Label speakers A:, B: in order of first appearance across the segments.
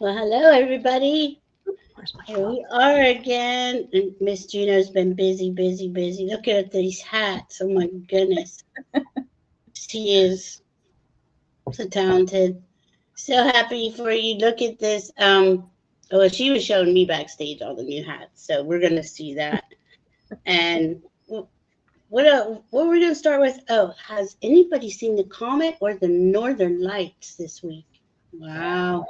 A: Well, hello, everybody.
B: Where's my
A: Here
B: phone?
A: we are again. And Miss Juno's been busy, busy, busy. Look at these hats. Oh my goodness. She is so talented. So happy for you. Look at this. Well, she was showing me backstage all the new hats, so we're gonna see that. And what we're gonna start with? Oh, has anybody seen the comet or the Northern Lights this week? Wow.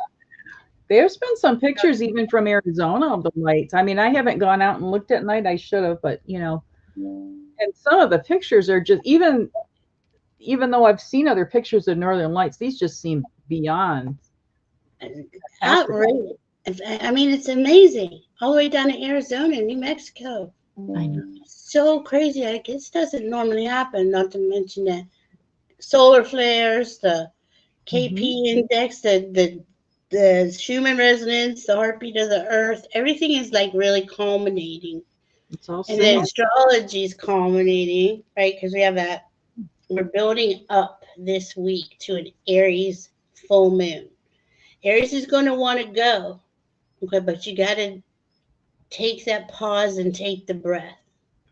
B: There's been some pictures even from Arizona of the lights. I mean, I haven't gone out and looked at night. I should have, but and some of the pictures are just even though I've seen other pictures of northern lights, these just seem beyond astronomical.
A: Outrageous. I mean, it's amazing. All the way down to Arizona and New Mexico.
B: I know.
A: So crazy. I guess doesn't normally happen. Not to mention that solar flares, the
B: Hmm.
A: KP index, the Schumann resonance, the heartbeat of the Earth. Everything is like really culminating,
B: It's all
A: and the
B: sync.
A: astrology is culminating, right? Because we have that. We're building up this week to an Aries full moon. Aries is going to want to go. Okay, but you got to take that pause and take the breath.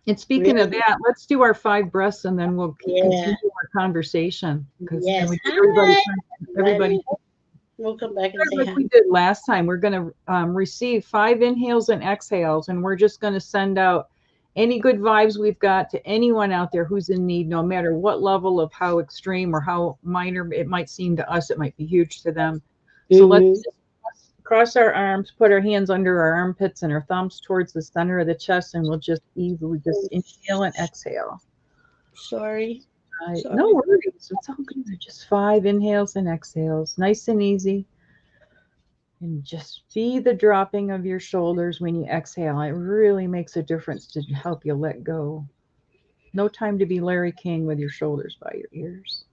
B: And speaking of
A: Really,
B: that, let's do our five breaths and then we'll
A: yeah.
B: continue our conversation because then
A: Yes.
B: we give everybody
A: Hi,
B: time. Everybody,
A: everybody. We'll come back and say
B: like
A: hi.
B: we did last time, we're going to receive 5 inhales and exhales, and we're just going to send out any good vibes we've got to anyone out there who's in need, no matter what level of how extreme or how minor it might seem to us. It might be huge to them. So let's
A: Hmm.
B: just cross our arms, put our hands under our armpits and our thumbs towards the center of the chest, and we'll just easily just inhale and exhale.
A: Sorry.
B: No
A: Sorry.
B: worries. It's all good. They're just 5 inhales and exhales. Nice and easy. And just feel the dropping of your shoulders when you exhale. It really makes a difference to help you let go. No time to be Larry King with your shoulders by your ears.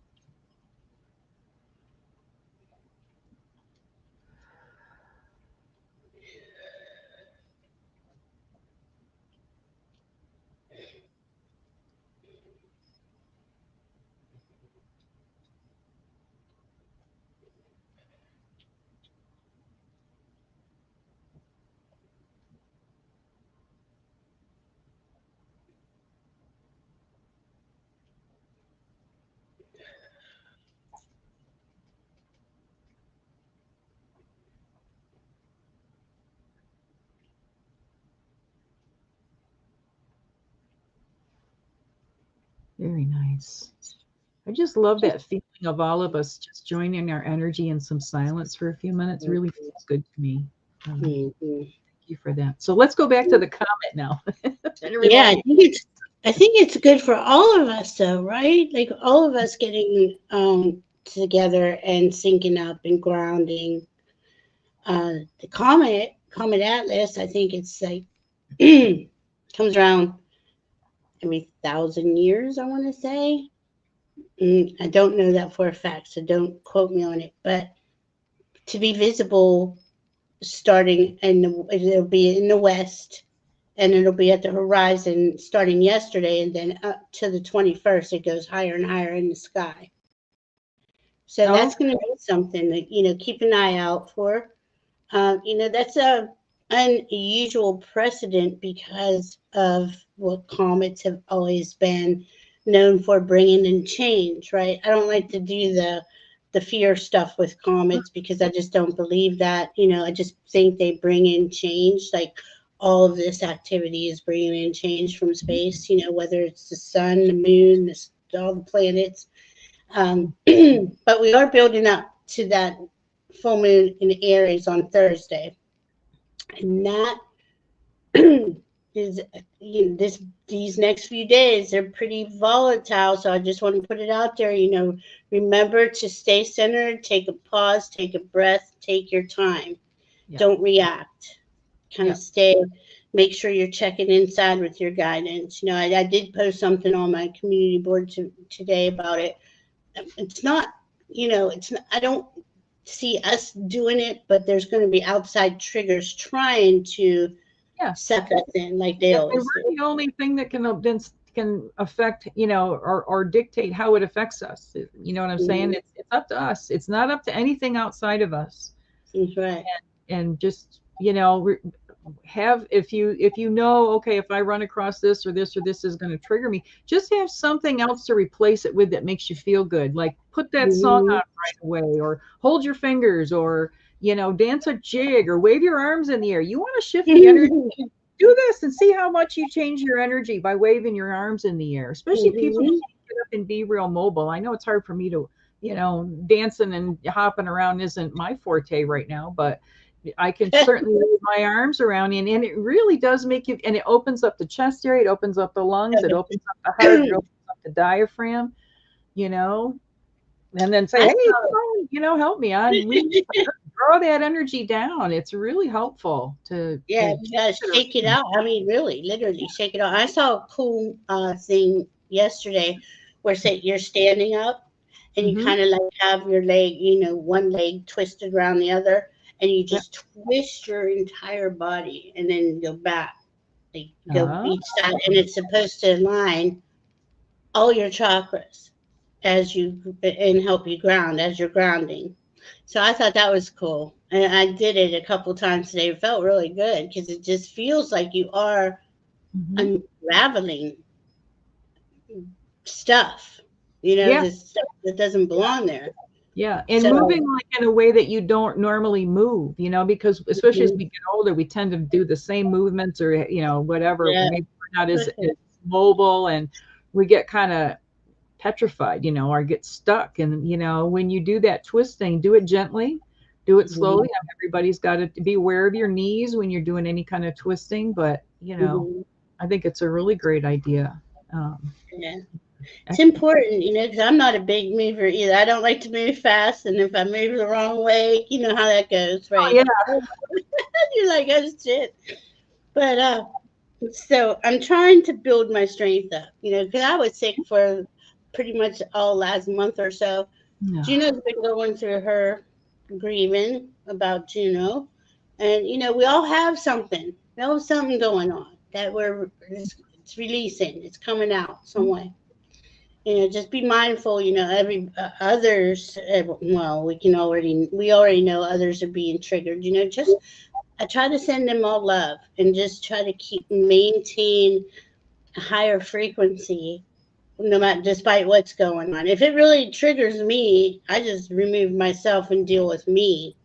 B: Very nice. I just love that feeling of all of us just joining our energy in some silence for a few minutes. Really feels good to me.
A: Hmm.
B: Thank you for that. So let's go back to the comment now and
A: Yeah,
B: relax.
A: I think it's good for all of us though, right? Like all of us getting together and syncing up and grounding. The Comet Atlas, I think it's like comes around every 1,000 years, I want to say. I don't know that for a fact, so don't quote me on it. But to be visible, starting in it'll be in the west, and it'll be at the horizon starting yesterday, and then up to the 21st, it goes higher and higher in the sky. So that's
B: Oh,
A: going to be something that keep an eye out for. That's a unusual precedent because of what comets have always been known for bringing in change, right? I don't like to do the fear stuff with comets because I just don't believe that. I just think they bring in change. Like all of this activity is bringing in change from space. Whether it's the sun, the moon, all the planets. But we are building up to that full moon in Aries on Thursday, and that is these next few days they're pretty volatile. So I just want to put it out there. Remember to stay centered, take a pause, take a breath, take your time.
B: yeah,
A: Don't react. Kind
B: yeah.
A: of stay. Make sure you're checking inside with your guidance. I did post something on my community board today about it. It's not, it's not, I don't see us doing it, but there's going to be outside triggers trying to
B: Yeah.
A: suck us in like they
B: If they were
A: always do.
B: the only thing that can affect, or dictate how it affects us, you know what I'm saying?
A: Mhm.
B: It's up to us. It's not up to anything outside of us.
A: That's right.
B: and just, you know, have, if you know, okay, if I run across this or this or this is going to trigger me, just have something else to replace it with that makes you feel good. Like put that song on right away, or hold your fingers, or, you know, dance a jig, or wave your arms in the air. You want to shift the energy. Do this and see how much you change your energy by waving your arms in the air, especially people who can't get up and be real mobile. I know it's hard for me to, you know, dancing and hopping around isn't my forte right now, but I can certainly move my arms around, and it really does make you, and it opens up the chest area, it opens up the lungs, it opens up the heart, it opens up the diaphragm, you know, and then say, hey, you know, help me. We draw that energy down. It's really helpful to
A: Yeah, you gotta shake it out. I mean, really, literally shake it out. I saw a cool thing yesterday where say you're standing up and you kind of like have your leg, you know, one leg twisted around the other, and you
B: yeah.
A: just twist your entire body and then go back, like go each side, and it's supposed to align all your chakras as you and help you ground as you're grounding. So I thought that was cool. And I did it a couple times today. It felt really good because it just feels like you are unraveling stuff, you know,
B: Yeah.
A: this stuff that doesn't belong there.
B: Yeah, and
A: So,
B: moving like in a way that you don't normally move, you know, because especially as we get older, we tend to do the same movements, or, you know, whatever.
A: yeah.
B: Maybe we're not as mobile, and we get kind of petrified, you know, or get stuck. And, you know, when you do that twisting, do it gently, do it
A: Mhm,
B: slowly. Everybody's got to be aware of your knees when you're doing any kind of twisting, but, you know,
A: mhm,
B: I think it's a really great idea. Um,
A: yeah. It's
B: excellent.
A: important, you know, because I'm not a big mover either. I don't like to move fast, and if I move the wrong way, you know how that goes,
B: Oh,
A: right?
B: yeah.
A: You're like, oh shit. But so I'm trying to build my strength up, you know, because I was sick for pretty much all last month or so.
B: Yeah.
A: Juno's been going through her grieving about Juno, and you know we all have something. We all have something going on that it's releasing. It's coming out some way. You know, just be mindful. You know, every others. Well, we already know others are being triggered. You know, just I try to send them all love and just try to keep maintain a higher frequency no matter despite what's going on. If it really triggers me, I just remove myself and deal with me.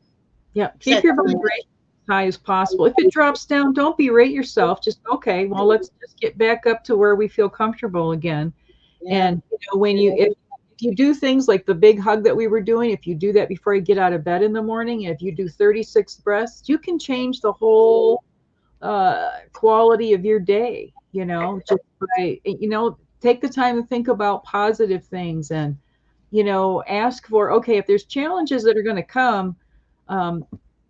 B: Yeah, keep
A: Set
B: your
A: my
B: vibration as high as possible. If it drops down, don't berate yourself. Just, okay, well, let's just get back up to where we feel comfortable again.
A: yeah.
B: And, you know, when if you do things like the big hug that we were doing, if you do that before you get out of bed in the morning, if you do 36 breaths, you can change the whole quality of your day, you know, just by, you know, take the time to think about positive things, and, you know, ask for, okay, if there's challenges that are going to come, um,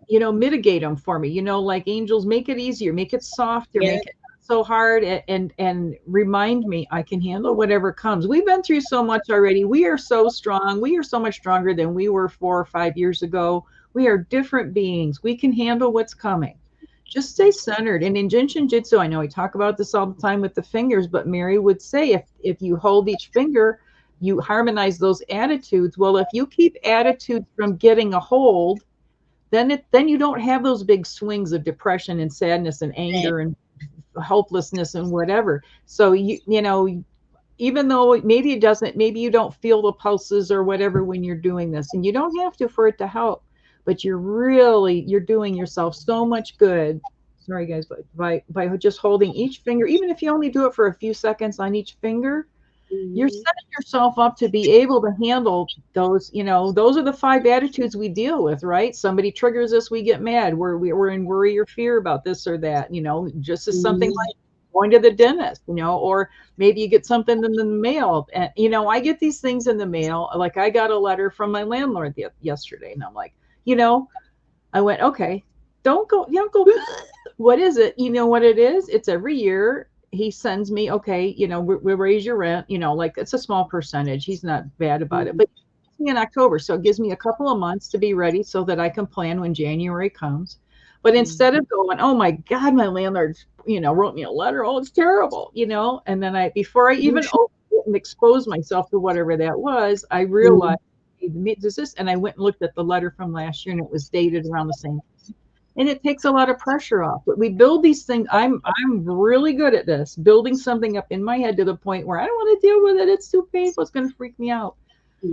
B: you know, mitigate them for me, you know, like angels, make it easier, make it softer,
A: Yeah.
B: make it not so hard, and remind me I can handle whatever comes. We've been through so much already. We are so strong. We are so much stronger than we were 4 or 5 years ago. We are different beings. We can handle what's coming. Just stay centered. And in Jinshin Jitsu, I know we talk about this all the time with the fingers, but Mary would say, if you hold each finger, you harmonize those attitudes. Well, if you keep attitudes from getting a hold, then you don't have those big swings of depression and sadness and anger and hopelessness and whatever. So you know, even though maybe it doesn't, maybe you don't feel the pulses or whatever when you're doing this, and you don't have to for it to help, but you're doing yourself so much good. Sorry guys, but by just holding each finger, even if you only do it for a few seconds on each finger, you're
A: Mhm.
B: setting yourself up to be able to handle those. You know, those are the 5 attitudes we deal with, right? Somebody triggers us, we get mad, we're in worry or fear about this or that, you know, just as something
A: Mhm.
B: like going to the dentist, you know, or maybe you get something in the mail. And, you know, I get these things in the mail. Like I got a letter from my landlord yesterday, and I'm like, you know, I went, okay, don't go, what is it? You know what it is? It's every year he sends me, okay, you know, we raise your rent, you know, like it's a small percentage. He's not bad about it, but in October. So it gives me a couple of months to be ready so that I can plan when January comes. But instead of going, oh my God, my landlord, you know, wrote me a letter. Oh, it's terrible, you know. And then before I even opened it and exposed myself to whatever that was, I realized, hey, this is, and I went and looked at the letter from last year, and it was dated around the same. and it takes a lot of pressure off. But we build these things. I'm really good at this, building something up in my head to the point where I don't want to deal with it. It's too painful. It's going to freak me out. I've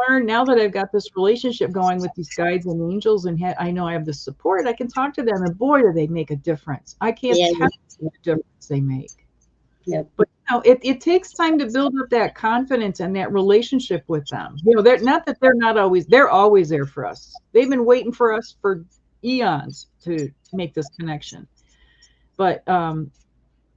B: learned now that I've got this relationship going with these guides and angels, and I know I have the support. I can talk to them, and boy, do they make a difference. I can't tell you the difference they make.
A: Yep.
B: But you know, it takes time to build up that confidence and that relationship with them. You know, they're not that they're always there for us. They've been waiting for us for eons to make this connection. But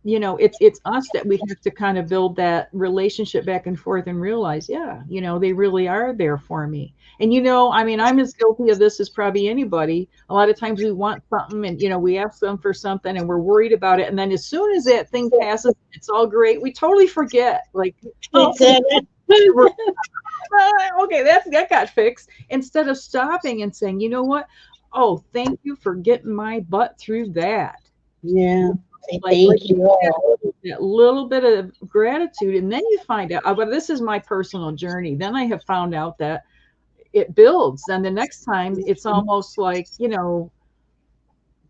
B: you know, it's us that we have to kind of build that relationship back and forth and realize, yeah, you know, they really are there for me. And, you know, I mean, I'm as guilty of this as probably anybody. A lot of times we want something and, you know, we ask them for something and we're worried about it. And then as soon as that thing passes, it's all great. We totally forget, like, oh, okay, that got fixed. Instead of stopping and saying, you know what? Oh, thank you for getting my butt through that.
A: Yeah.
B: Thank you. That little bit of gratitude, and then you find out. But this is my personal journey. Then I have found out that it builds, and the next time it's almost like, you know,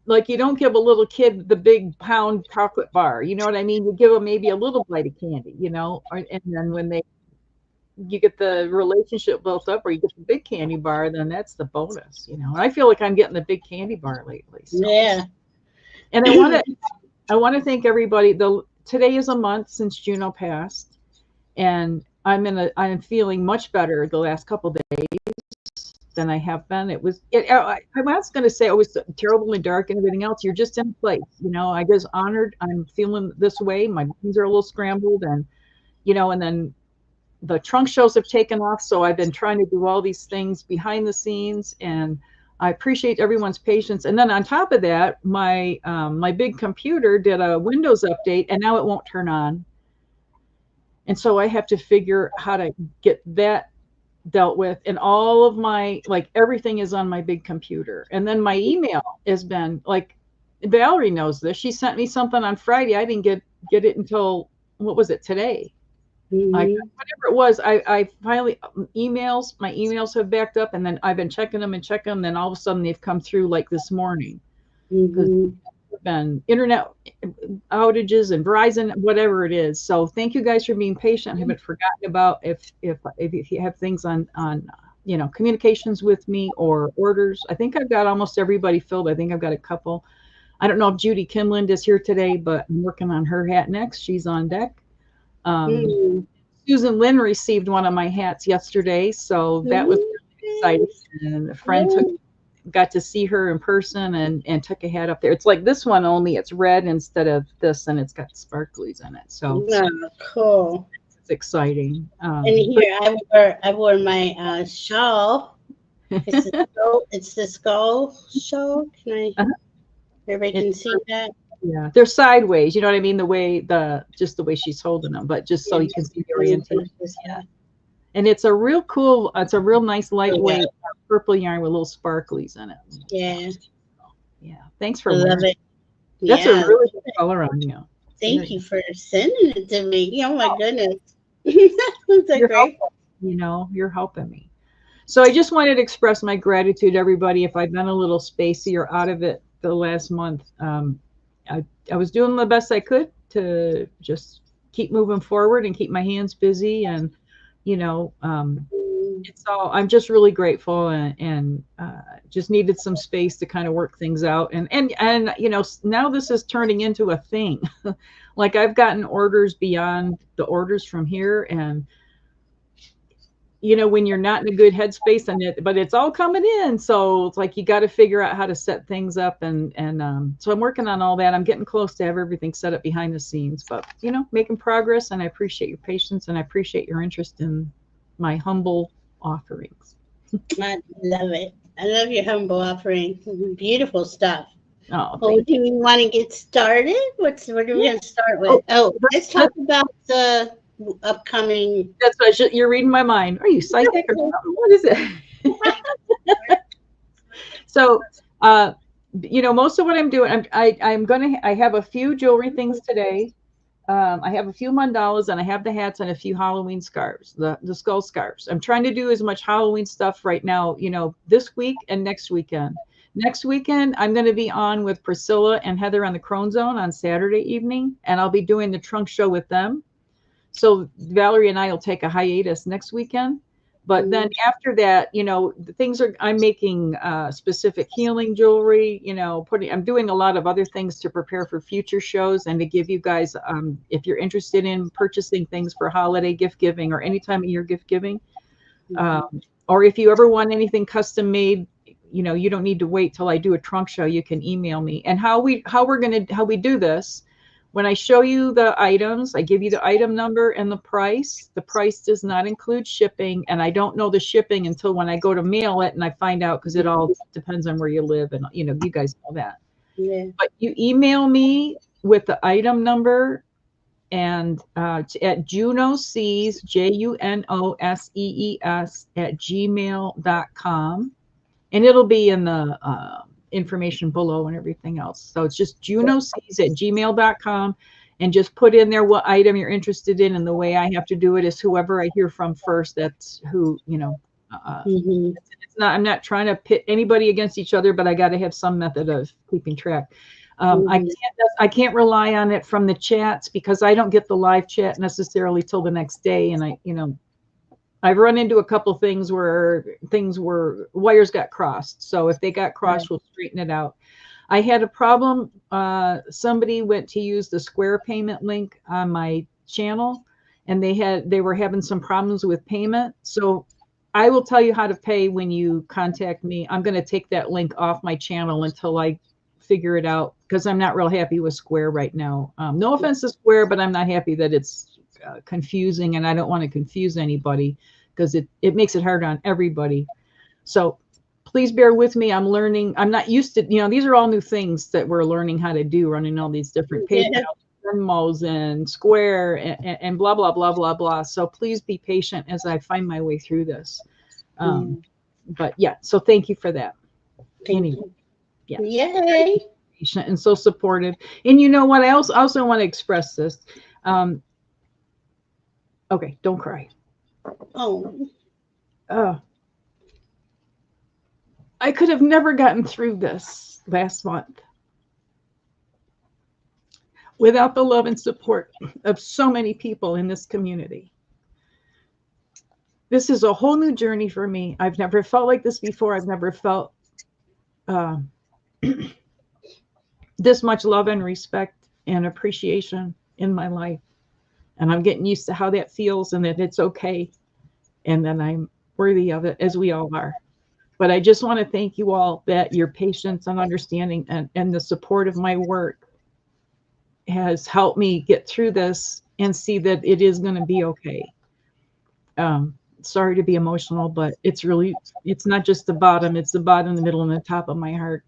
B: like you don't give a little kid the big pound chocolate bar. You know what I mean? You give them maybe a little bite of candy, you know, and then when you get the relationship built up, or you get the big candy bar, then that's the bonus, you know. And I feel like I'm getting the big candy bar lately. So.
A: Yeah.
B: And I want to thank everybody. Today is a month since Juno passed, and I'm feeling much better the last couple of days than I have been. I was going to say it was terrible and dark and everything else. You're just in place, you know. I was honored. I'm feeling this way. My brains are a little scrambled, and you know, and then the trunk shows have taken off. So I've been trying to do all these things behind the scenes, and I appreciate everyone's patience. And then on top of that, my big computer did a Windows update, and now it won't turn on. And so I have to figure how to get that dealt with. And all of my, like, everything is on my big computer. And then my email has been, like, Valerie knows this. She sent me something on Friday. I didn't get it until, what was it, today? Like, whatever it was, I finally my emails have backed up, and then I've been checking them, and then all of a sudden they've come through, like this morning. There's been internet outages and Verizon, whatever it is. So thank you guys for being patient. I haven't forgotten about if you have things on you know, communications with me or orders. I think I've got almost everybody filled. I think I've got a couple. I don't know if Judy Kimland is here today, but I'm working on her hat next. She's on deck. Susan Lynn received one of my hats yesterday, so that was really exciting. And a friend got to see her in person and took a hat up there. It's like this one, only it's red instead of this, and it's got sparklies in it. So
A: cool.
B: It's exciting.
A: And here I wore my shawl. It's the skull shawl. Can I? Everybody can see that.
B: Yeah, they're sideways. You know what I mean? Just the way she's holding them, but just so you can see the orientation. Yeah. And it's a real nice lightweight purple yarn with little sparklies in it.
A: Yeah.
B: Yeah. Thanks for
A: love it.
B: That's a really good color on you.
A: Thank you for sending it to me. Oh my goodness. That's great.
B: You know, you're helping me. So I just wanted to express my gratitude to everybody. If I've been a little spacey or out of it the last month, I was doing the best I could to just keep moving forward and keep my hands busy. And, you know, I'm just really grateful and just needed some space to kind of work things out. And, you know, now this is turning into a thing. Like I've gotten orders beyond the orders from here, and, you know, when you're not in a good headspace but it's all coming in. So it's like, you got to figure out how to set things up. And so I'm working on all that. I'm getting close to have everything set up behind the scenes, but, you know, making progress. And I appreciate your patience, and I appreciate your interest in my humble offerings.
A: I love it. I love your humble offering. Beautiful stuff.
B: Oh,
A: do we want to get started? What are we going to start with? Let's talk about the upcoming.
B: That's what you're reading my mind. Are you psychic or something? What is it? So, you know, most of what I'm doing, I have a few jewelry things today. I have a few mandalas, and I have the hats and a few Halloween scarves, the skull scarves. I'm trying to do as much Halloween stuff right now, you know, this week and next weekend. Next weekend, I'm going to be on with Priscilla and Heather on the Crone Zone on Saturday evening, and I'll be doing the trunk show with them. So Valerie and I will take a hiatus next weekend. But then after that, you know, the things are, I'm making specific healing jewelry, you know, I'm doing a lot of other things to prepare for future shows and to give you guys, if you're interested in purchasing things for holiday gift giving or any time of year gift giving, or if you ever want anything custom made, you know, you don't need to wait till I do a trunk show. You can email me. And how we do this. When I show you the items, I give you the item number and the price. The price does not include shipping, and I don't know the shipping until when I go to mail it and I find out, because it all depends on where you live, and you know, you guys know that. Yeah. But you email me with the item number and at junosees, junosees @gmail.com, and it'll be in the information below and everything else. So it's just junosees @gmail.com, and just put in there what item you're interested in. And the way I have to do it is whoever I hear from first, that's who, you know, it's not, I'm not trying to pit anybody against each other, but I got to have some method of keeping track. I can't rely on it from the chats, because I don't get the live chat necessarily till the next day. And you know, I've run into a couple things where wires got crossed. So if they got crossed, we'll straighten it out. I had a problem. Somebody went to use the Square payment link on my channel, and they were having some problems with payment. So I will tell you how to pay when you contact me. I'm going to take that link off my channel until I figure it out, because I'm not real happy with Square right now. No offense to Square, but I'm not happy that it's confusing, and I don't want to confuse anybody, because it makes it hard on everybody. So please bear with me. I'm learning. I'm not used to, you know, these are all new things that we're learning how to do, running all these different PayPal, Venmos, and Square, and blah, blah, blah, blah, blah. So please be patient as I find my way through this. But yeah, so thank you for that. Anyway, yeah. Yay. Patient and so supportive. And you know what? I also want to express this. Okay, don't cry. I could have never gotten through this last month without the love and support of so many people in this community. This is a whole new journey for me. I've never felt like this before. I've never felt this much love and respect and appreciation in my life. And I'm getting used to how that feels, and that it's okay, and that I'm worthy of it, as we all are. But I just want to thank you all, that your patience and understanding and the support of my work has helped me get through this and see that it is going to be okay. Sorry to be emotional, but it's not just the bottom, it's the bottom, the middle, and the top of my heart.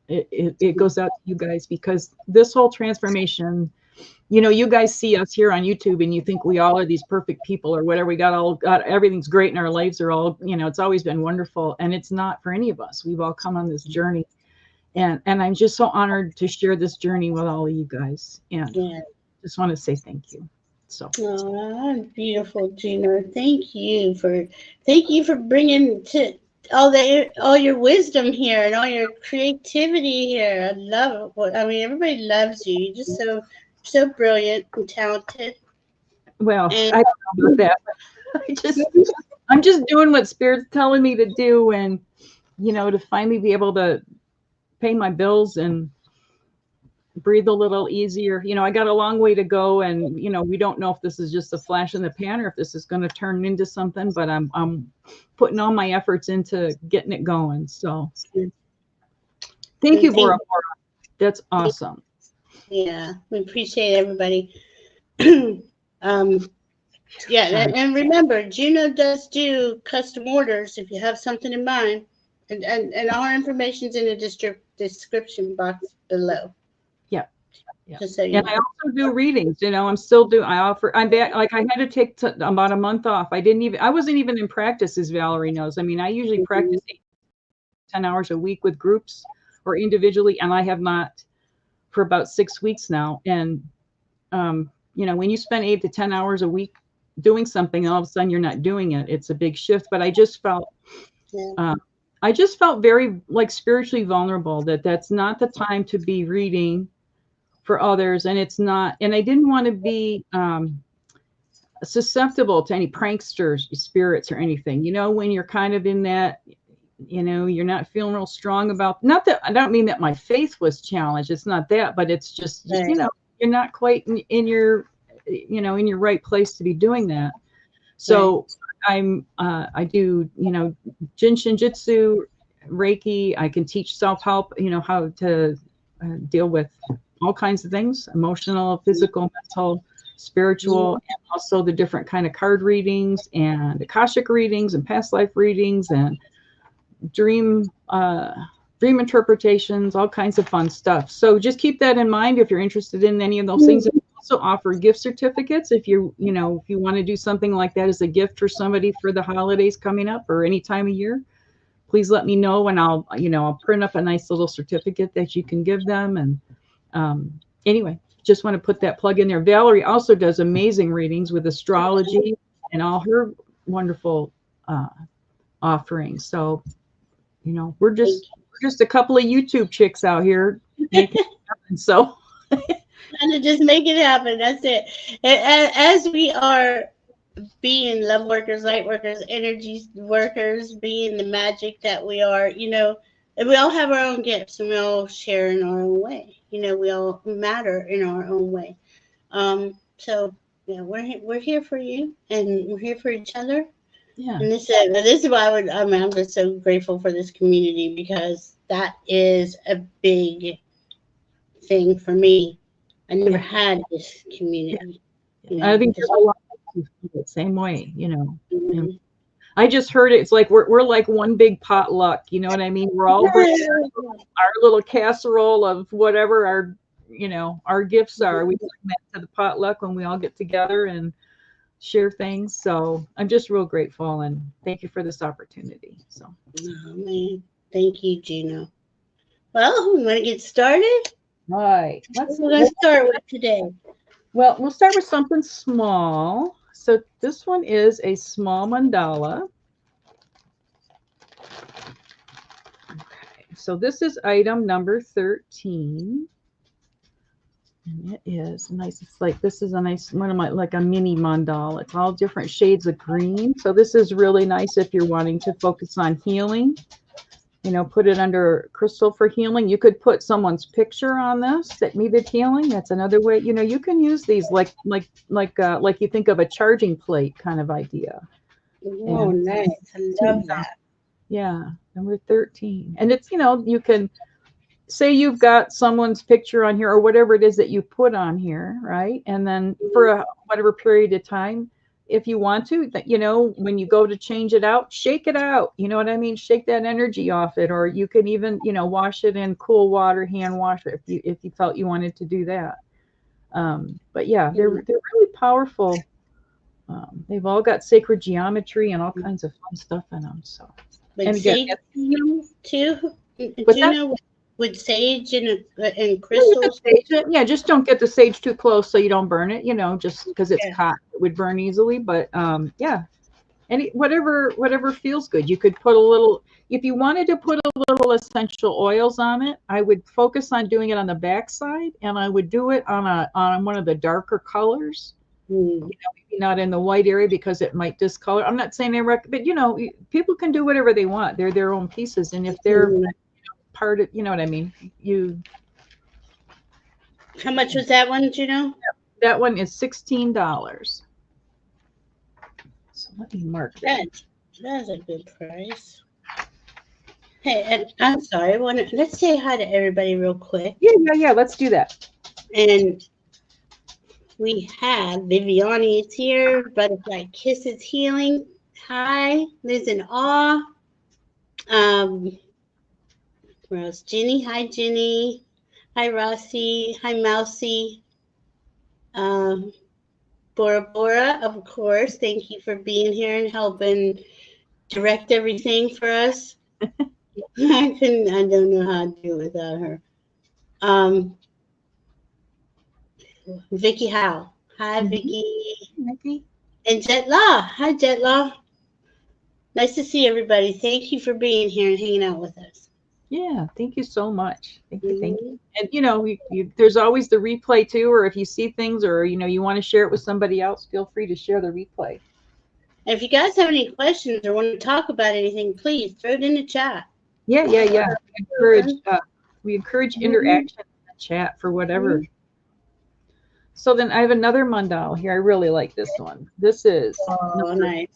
B: It goes out to you guys, because this whole transformation, you know, you guys see us here on YouTube and you think we all are these perfect people or whatever. We got everything's great, and our lives are all, you know, it's always been wonderful. And it's not for any of us. We've all come on this journey. And I'm just so honored to share this journey with all of you guys. And just want to say thank you. So
A: beautiful, Juno. Thank you for bringing to all your wisdom here and all your creativity here. I love it. I mean, everybody loves you. You're just so brilliant and talented.
B: Well, I don't know about that. I'm just doing what Spirit's telling me to do, and you know, to finally be able to pay my bills and breathe a little easier. You know, I got a long way to go, and you know, we don't know if this is just a flash in the pan or if this is going to turn into something, but I'm putting all my efforts into getting it going. So thank you, Bora Bora. That's awesome.
A: Yeah, we appreciate everybody. Yeah, and remember, Juno does do custom orders if you have something in mind, and all our information's in the description box below.
B: Yeah. Just so you know. I also do readings. You know, I'm back. Like, I had to take about a month off. I wasn't even in practice, as Valerie knows. I mean, I usually practice 10 hours a week with groups or individually, and I have not for about 6 weeks now. And you know, when you spend 8 to 10 hours a week doing something, and all of a sudden you're not doing it, it's a big shift. But I just felt I just felt very like spiritually vulnerable that that's not the time to be reading for others, and it's not, and I didn't want to be susceptible to any pranksters, spirits, or anything. You know, when you're kind of in that, you know, you're not feeling real strong about, not that I don't mean that my faith was challenged, it's not that, but it's just,
A: Right.
B: you know, you're not quite in your, you know, in your right place to be doing that. So I do, you know, Jin Shinjitsu, Reiki. I can teach self-help, you know, how to deal with all kinds of things, emotional, physical, mental, spiritual, and also the different kind of card readings and Akashic readings and past life readings and dream interpretations, all kinds of fun stuff. So just keep that in mind if you're interested in any of those things. And we also offer gift certificates if you know, if you want to do something like that as a gift for somebody for the holidays coming up or any time of year. Please let me know, and I'll, you know, I'll print up a nice little certificate that you can give them. And anyway, just want to put that plug in there. Valerie also does amazing readings with astrology and all her wonderful offerings. So, you know, we're just a couple of YouTube chicks out here making it happen. So,
A: and just make it happen. That's it. And as we are being love workers, light workers, energy workers, being the magic that we are, you know, and we all have our own gifts and we all share in our own way. You know, we all matter in our own way. So yeah, we're here for you, and we're here for each other.
B: yeah.
A: And this is why I'm just so grateful for this community, because that is a big thing for me. I never had this community.
B: Yeah.
A: You know,
B: I think there's a lot of people the same way, you know. Mm-hmm. I just heard it. It's like we're like one big potluck. You know what I mean? We're all bringing our little casserole of whatever our, you know, our gifts are. We bring that to the potluck when we all get together and share things. So I'm just real grateful, and thank you for this opportunity. So,
A: oh, man. Thank you, Juno. Well, we want to get started.
B: All right.
A: What we're going to start with today.
B: Well, we'll start with something small. So this one is a small mandala. Okay, so this is item number 13. And it is nice. It's like, this is a nice one of my, like a mini mandala. It's all different shades of green. So this is really nice if you're wanting to focus on healing. You know, put it under crystal for healing. You could put someone's picture on this that needed healing. That's another way. You know, you can use these like you think of a charging plate kind of idea.
A: Oh, and, nice. I love that.
B: Yeah, number 13. And it's, you know, you can say you've got someone's picture on here or whatever it is that you put on here, right? And then for whatever period of time, if you want to, you know, when you go to change it out, shake it out. You know what I mean? Shake that energy off it, or you can even, you know, wash it in cool water, hand wash it if you felt you wanted to do that. But yeah, they're really powerful. They've all got sacred geometry and all kinds of fun stuff in them. So,
A: but
B: and again,
A: too, Juno, with sage and crystals.
B: Yeah, just don't get the sage too close so you don't burn it, you know, just because it's hot, it would burn easily. But yeah, whatever feels good. You could put a little, if you wanted to put a little essential oils on it, I would focus on doing it on the back side, and I would do it on one of the darker colors. You know, maybe not in the white area because it might discolor. I'm not saying but you know, people can do whatever they want. They're their own pieces, and if they're part of, you know what I mean.
A: How much was that one, Juno?
B: That one is $16. So let me mark that.
A: That's a good price. Hey, and I'm sorry. Let's say hi to everybody real quick.
B: Yeah. Let's do that.
A: And we have Viviani is here. Butterfly Kisses Healing. Hi, Liz in Awe. Where else? Ginny. Hi, Ginny. Hi, Rossi. Hi, Mousy. Bora Bora, of course. Thank you for being here and helping direct everything for us. I don't know how to do it without her. Vicky Howe. Hi, Vicky.
B: Vicky.
A: And Jet La. Hi, Jet La. Nice to see everybody. Thank you for being here and hanging out with us.
B: Yeah, thank you so much. Thank you, thank you.
A: Mhm.
B: And there's always the replay too, or if you see things, or you want to share it with somebody else, feel free to share the replay.
A: And if you guys have any questions or want to talk about anything, please throw it in the chat.
B: Yeah, yeah, yeah. We encourage interaction in the chat for whatever. So then I have another mandala here. I really like this one. This is number
A: Nice.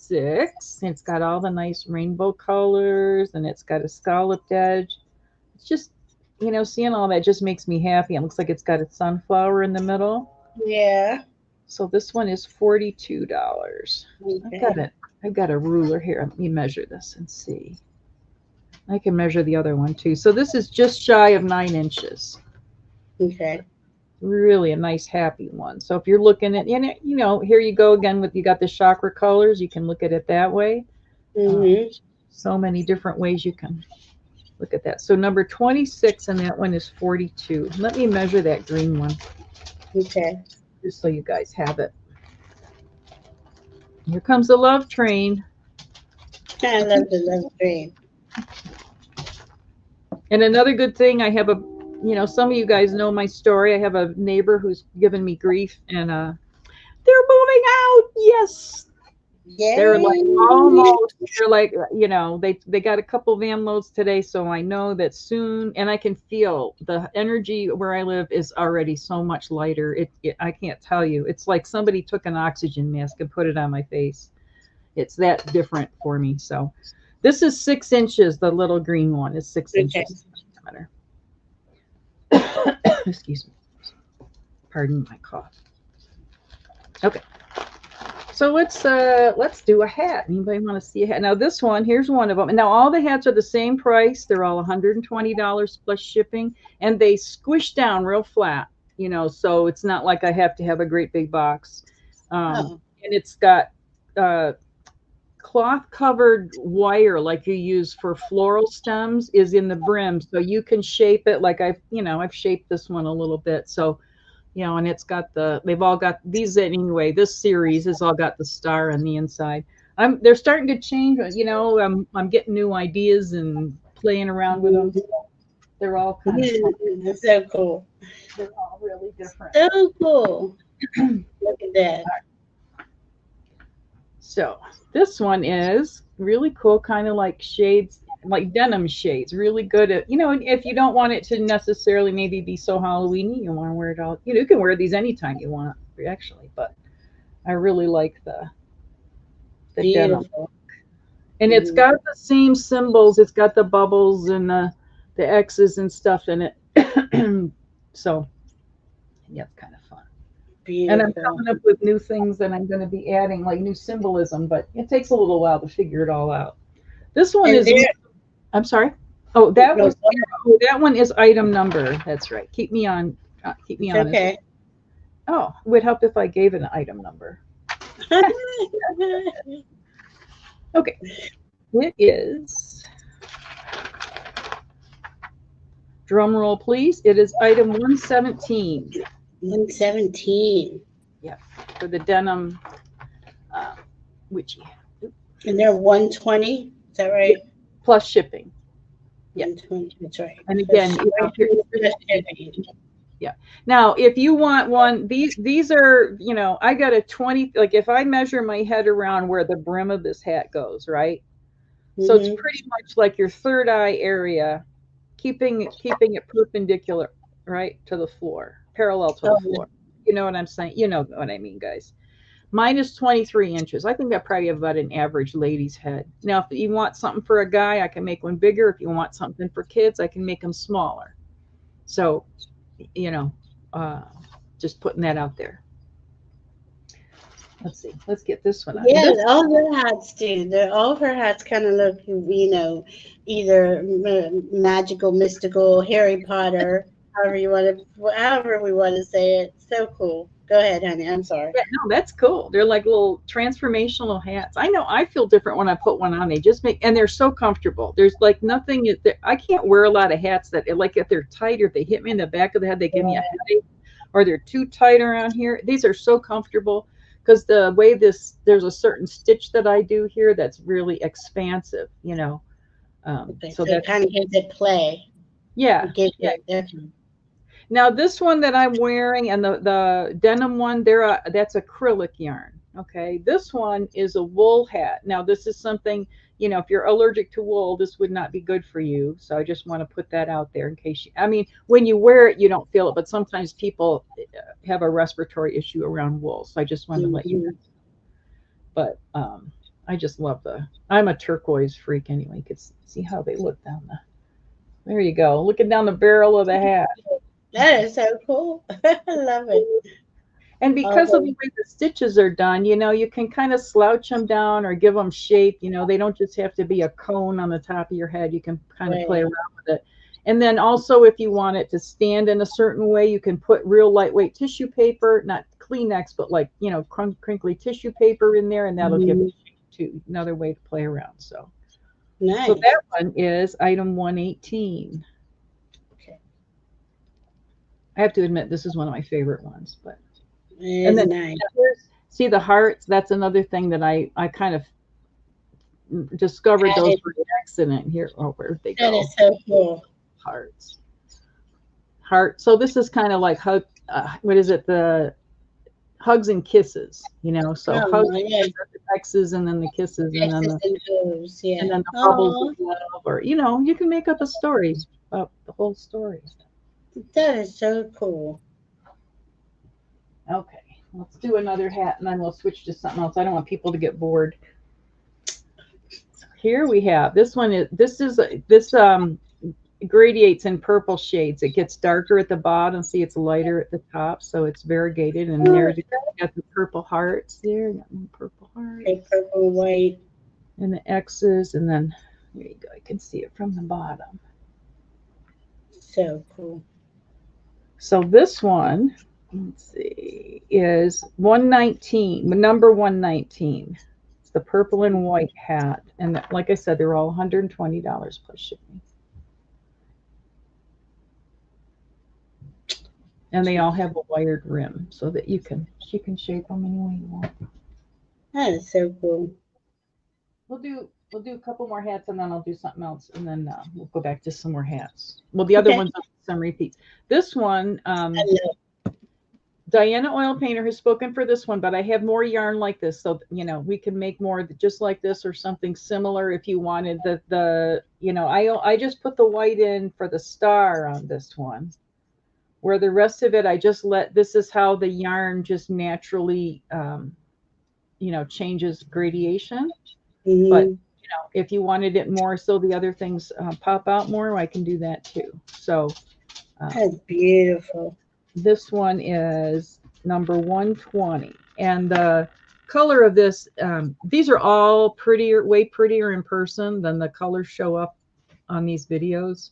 B: 26. It's got all the nice rainbow colors, and it's got a scalloped edge. It's just, seeing all that just makes me happy. It looks like it's got a sunflower in the middle.
A: Yeah.
B: So this one is $42.
A: Okay.
B: I've got a ruler here. Let me measure this and see. I can measure the other one too. So this is just shy of 9 inches.
A: Okay.
B: Really a nice happy one. So if you're looking at, here you go again you got the chakra colors. You can look at it that way. So many different ways you can look at that. So number 26 and that one is 42. Let me measure that green one.
A: Okay.
B: Just so you guys have it. Here comes the love train.
A: I love the love train.
B: And another good thing, I have some of you guys know my story. I have a neighbor who's given me grief, and they're moving out. Yes.
A: Yay.
B: They're like almost, they got a couple van loads today. So I know that soon, and I can feel the energy where I live is already so much lighter. I can't tell you. It's like somebody took an oxygen mask and put it on my face. It's that different for me. So this is 6 inches. The little green one is 6 inches. Excuse me. Pardon my cough. Okay. So let's do a hat. Anybody want to see a hat? Now this one, here's one of them. And now all the hats are the same price. They're all $120 plus shipping, and they squish down real flat. So it's not like I have to have a great big box. And it's got cloth covered wire like you use for floral stems is in the brim, so you can shape it like I've shaped this one a little bit. So and it's got they've all got these anyway. This series has all got the star on the inside. They're starting to change. I'm getting new ideas and playing around with them. They're all kind of fun.
A: That's so cool.
B: They're all really different.
A: So cool. Look at that.
B: So this one is really cool, kind of like shades, like denim shades, really good at, if you don't want it to necessarily maybe be so Halloween-y, you want to wear it all, you can wear these anytime you want, actually, but I really like the denim. And it's got the same symbols. It's got the bubbles and the X's and stuff in it. So, yeah, it's kind of fun. Beautiful. And I'm coming up with new things that I'm going to be adding, like new symbolism, but it takes a little while to figure it all out. This one I'm sorry. Oh, that one is item number. That's right. Keep me on.
A: Okay.
B: Oh, it would help if I gave an item number. Okay. It is. Drum roll, please. It is item 117.
A: 117.
B: Yeah, for the denim witchy.
A: And they're 120. Is that right?
B: Yeah. Plus shipping.
A: Yeah, 120. That's right.
B: And again, yeah. Now, if you want one, these are, I got a 20. Like if I measure my head around where the brim of this hat goes, right? So it's pretty much like your third eye area, keeping it perpendicular, right, to the floor, parallel to the floor. You know what I'm saying? You know what I mean, guys. Mine is 23 inches. I think I probably have about an average lady's head. Now, if you want something for a guy, I can make one bigger. If you want something for kids, I can make them smaller. So, just putting that out there. Let's see. Let's get this one out.
A: Yeah, all the hats do. All of her hats kind of look, either magical, mystical, Harry Potter, however we want to say it. So cool. Go ahead, honey. I'm sorry.
B: Yeah, no, that's cool. They're like little transformational hats. I know I feel different when I put one on. They just and they're so comfortable. There's like nothing. I can't wear a lot of hats that, like, if they're tight or if they hit me in the back of the head, they give me a headache, or they're too tight around here. These are so comfortable because the way there's a certain stitch that I do here that's really expansive, you know.
A: Okay,
B: So
A: so it
B: that's,
A: kind of gives it play.
B: yeah,
A: It gives
B: yeah.
A: it definitely.
B: Now this one that I'm wearing and the denim one, that's acrylic yarn. Okay, this one is a wool hat. Now this is something, you know, if you're allergic to wool, this would not be good for you. So I just want to put that out there in case you, I mean, when you wear it, you don't feel it, but sometimes people have a respiratory issue around wool. So I just wanted to let you know.
A: Mhm.
B: But I just love I'm a turquoise freak anyway. You can see how they look down there you go. Looking down the barrel of the hat.
A: That is so cool. I love it.
B: And because of the
A: Okay.
B: way the stitches are done, you know, you can kind of slouch them down or give them shape. You know, they don't just have to be a cone on the top of your head. You can kind of play
A: Right.
B: around with it. And then also, if you want it to stand in a certain way, you can put real lightweight tissue paper, not Kleenex, but like, you know, crinkly tissue paper in there, and that'll give
A: Mhm.
B: it shape too. Another way to play around. So
A: Nice.
B: that one is item 118.
A: Okay.
B: I have to admit, this is one of my favorite ones, but.
A: It
B: And
A: is
B: then
A: nice.
B: see the hearts. That's another thing that I kind of discovered
A: That
B: those
A: is,
B: by accident. Here, oh, where'd they
A: that
B: go?
A: is so cool.
B: Hearts, heart. So this is kind of like hug. What is it? The hugs and kisses. You know, so
A: Oh
B: hugs,
A: my God.
B: the X's, and then the kisses,
A: X's and O's.
B: and
A: Yeah.
B: then the bubbles of
A: Oh,
B: love, or you know, you can make up a story about the whole story.
A: that is so cool.
B: Okay, let's do another hat, and then we'll switch to something else. I don't want people to get bored. Here we have this one. This gradiates in purple shades. It gets darker at the bottom. See, it's lighter at the top, so it's variegated. And
A: Oh,
B: there's got the purple hearts there. Got some purple
A: okay,
B: hearts
A: purple and white.
B: and the X's, and then there you go. I can see it from the bottom.
A: So cool.
B: So this one, let's see, is 119, number 119. It's the purple and white hat, and like I said, they're all $120 plus shipping. And they all have a wired rim so that you can shape them any way you want.
A: That is so cool.
B: We'll do a couple more hats and then I'll do something else and then we'll go back to some more hats. Well, the other
A: Okay.
B: ones some repeats. This one,
A: I love.
B: Diana Oil Painter has spoken for this one, but I have more yarn like this, so you know we can make more just like this or something similar if you wanted. The you know I just put the white in for the star on this one. Where the rest of it, I just let, this is how the yarn just naturally, you know, changes gradation. But,
A: Mm-hmm.
B: you know, if you wanted it more so the other things pop out more, I can do that too. So
A: That's beautiful.
B: this one is number 120. And the color of this, these are all prettier, way prettier in person than the colors show up on these videos.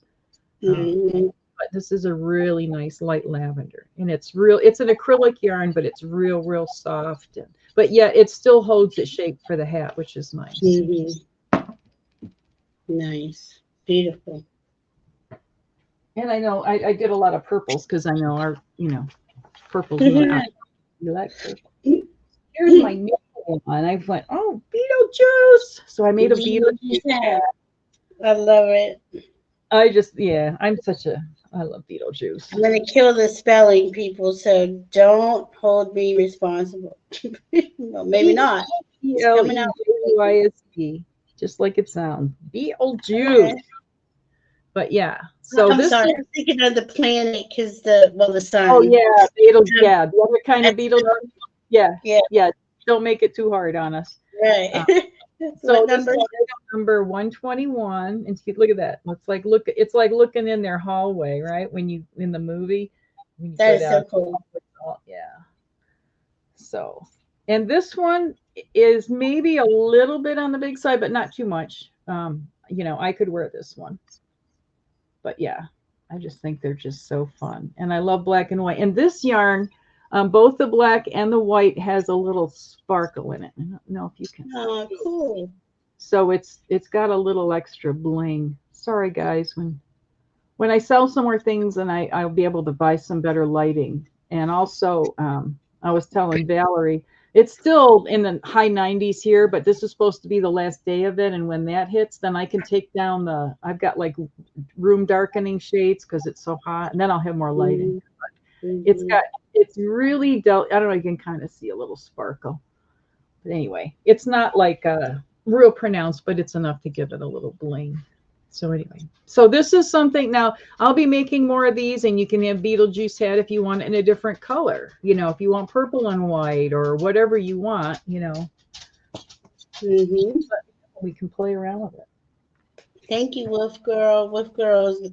A: Mm-hmm.
B: But this is a really nice light lavender, and it's it's an acrylic yarn, but it's real soft, but yet it still holds its shape for the hat, which is nice.
A: Mm-hmm. Nice. Beautiful.
B: And I know I did a lot of purples because I know our, you know, purples, you like purple. Here's my new one. I went, oh, Beetlejuice. So I made a Beetlejuice hat.
A: I love it.
B: I just, yeah, I love Beetlejuice.
A: I'm gonna kill the spelling, people. So don't hold me responsible. Well, maybe not. It's coming out.
B: Beeljuice, just like it sounds. Beetlejuice.
A: Okay.
B: But yeah, so
A: I'm
B: this
A: sorry.
B: is,
A: I'm thinking of the planet because the
B: oh
A: sun.
B: yeah, yeah, the other kind of beetle. Yeah,
A: Yeah.
B: yeah. Don't make it too hard on us.
A: Right.
B: So
A: What
B: this is
A: number?
B: number 121, and see, look at that. It's like looking in their hallway, right? When you in the movie, when you
A: That
B: go
A: is so
B: down.
A: cool.
B: Yeah. So, and this one is maybe a little bit on the big side, but not too much. You know, I could wear this one. But yeah, I just think they're just so fun. And I love black and white. And this yarn, both the black and the white has a little sparkle in it. I don't know if you can.
A: Oh, cool.
B: So it's got a little extra bling. Sorry guys, when I sell some more things and I'll be able to buy some better lighting. And also I was telling Valerie, It's still in the high 90s here, but this is supposed to be the last day of it. And when that hits, then I can take down I've got like room darkening shades because it's so hot, and then I'll have more lighting. It's really, I don't know, you can kind of see a little sparkle. But anyway, it's not like real pronounced, but it's enough to give it a little bling. So anyway, so this is something. Now I'll be making more of these, and you can have Beetlejuice hat if you want in a different color. You know, if you want purple and white or whatever you want, you know. We can play around with it.
A: Thank you, Wolf Girl. Wolf Girls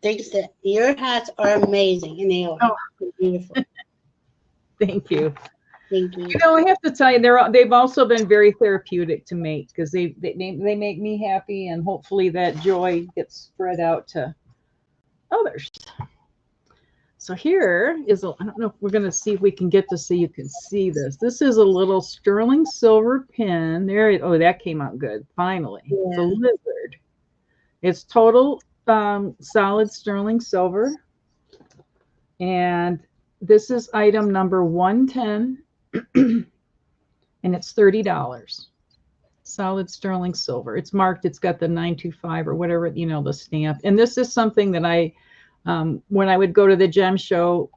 A: thinks that your hats are amazing, and they are beautiful.
B: Thank you.
A: Thank you.
B: You know, I have to tell you, they've also been very therapeutic to make because they make me happy, and hopefully that joy gets spread out to others. So here is I don't know if we're going to see if we can get to so you can see this. This is a little sterling silver pin. There, oh, that came out good. Finally, yeah. It's a lizard. It's total solid sterling silver, and this is item number 110. And it's $30. Solid sterling silver. It's marked. It's got the 925 or whatever, you know, the stamp. And this is something that I, when I would go to the gem show,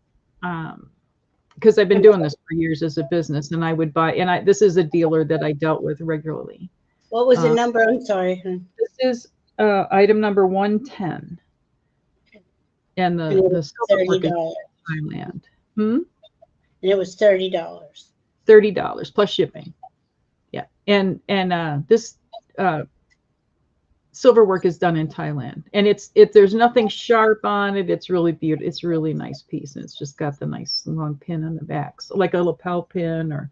B: because I've been doing this for years as a business, and I would buy. And this is a dealer that I dealt with regularly.
A: What was the number? I'm sorry.
B: This is item number 110. And the silver work is Thailand.
A: And it was $30.
B: $30 plus shipping. Yeah. And this silver work is done in Thailand. And there's nothing sharp on it. It's really beautiful. It's a really nice piece. And it's just got the nice long pin on the back. So like a lapel pin or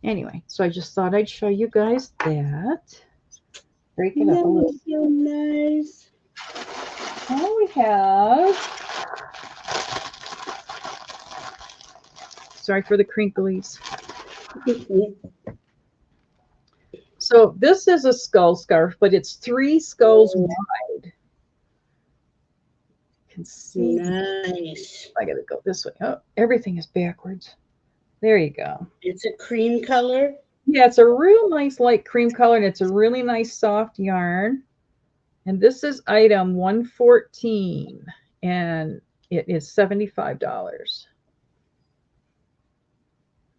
B: anyway. So I just thought I'd show you guys that. Break it up a little.
A: So nice.
B: Now we have, sorry for the crinklies. So this is a skull scarf, but it's 3 skulls wide. You can see.
A: Nice.
B: I gotta go this way. Oh, everything is backwards. There you go.
A: It's a cream color.
B: Yeah, it's a real nice light cream color, and it's a really nice soft yarn. And this is item 114, and it is $75.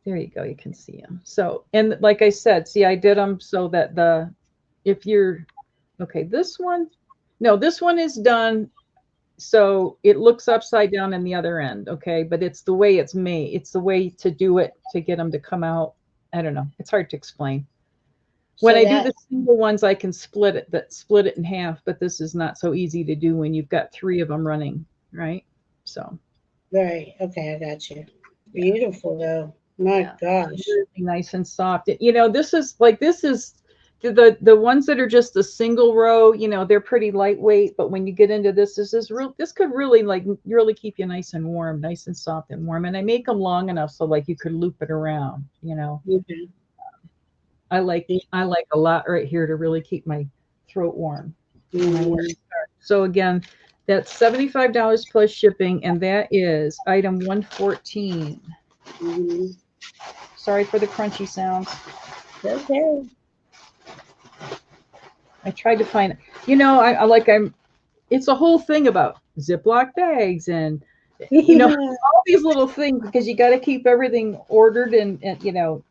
B: There you go. You can see them. So, and like I said, see, I did them so that if you're, okay, this one is done so it looks upside down in the other end, okay? But it's the way it's made. It's the way to do it to get them to come out. I don't know. It's hard to explain. When I do the single ones, I can split it in half, but this is not so easy to do when you've got 3 of them running, right? So.
A: Right. Okay, I got you. Beautiful though. My gosh.
B: Really nice and soft. You know, this is the ones that are just a single row, you know, they're pretty lightweight, but when you get into this could really really keep you nice and warm, nice and soft and warm. And I make them long enough so like you could loop it around, you know. I like a lot right here to really keep my throat warm. So again, that's $75 plus shipping, and that is item 114. Sorry for the crunchy sounds.
A: Okay.
B: I tried to find, you know, it's a whole thing about Ziploc bags and, you know, all these little things, because you got to keep everything ordered and, you know,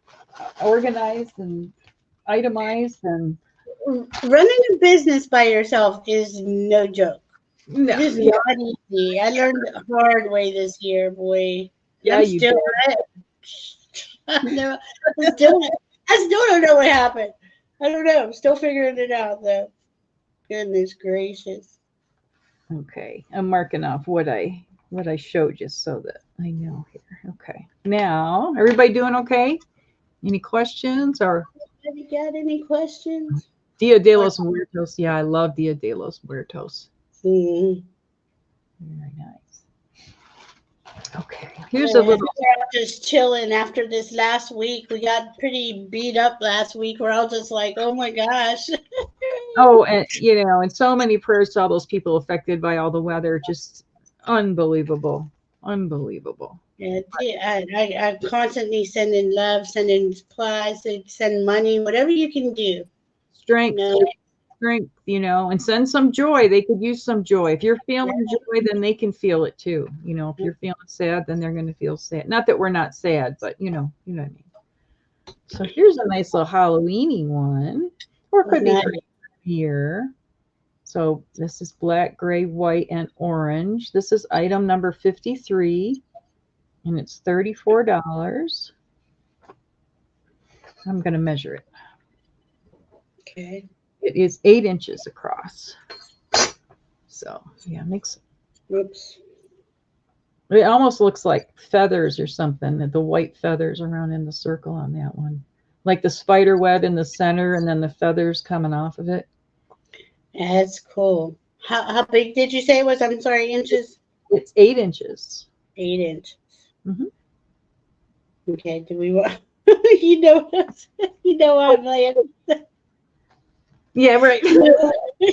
B: organized and itemized. And
A: running a business by yourself is no joke.
B: No.
A: It is not easy. I learned the hard way this year, boy.
B: Yeah,
A: I still don't know what happened. I don't know. I'm still figuring it out, though. Goodness gracious.
B: Okay, I'm marking off what I showed you so that I know here. Okay, now everybody doing okay? Any questions or?
A: Have you got any questions?
B: Dia de los Muertos. Yeah, I love Dia de los Muertos. Very nice. Okay, here's a little.
A: We're just chilling after this last week. We got pretty beat up last week. We're all just like, oh my gosh.
B: Oh, and you know, and so many prayers to all those people affected by all the weather. Just unbelievable, unbelievable.
A: Yeah, I constantly sending love, sending supplies, send money, whatever you can do.
B: Strength, strength, you know, and send some joy. They could use some joy. If you're feeling joy, then they can feel it too. You know, if you're feeling sad, then they're going to feel sad. Not that we're not sad, but you know what I mean. So here's a nice little Halloweeny one, or it could be here. So this is black, gray, white, and orange. This is item number 53, and it's $34. I'm going to measure it.
A: Okay.
B: It is 8 inches across. So yeah, makes.
A: Whoops.
B: It almost looks like feathers or something. The white feathers around in the circle on that one, like the spider web in the center, and then the feathers coming off of it.
A: That's cool. How big did you say it was? I'm sorry, inches.
B: It's 8 inches.
A: 8 inches.
B: Mm-hmm.
A: Okay. Do we want? you know what I'm playing.
B: Yeah, right.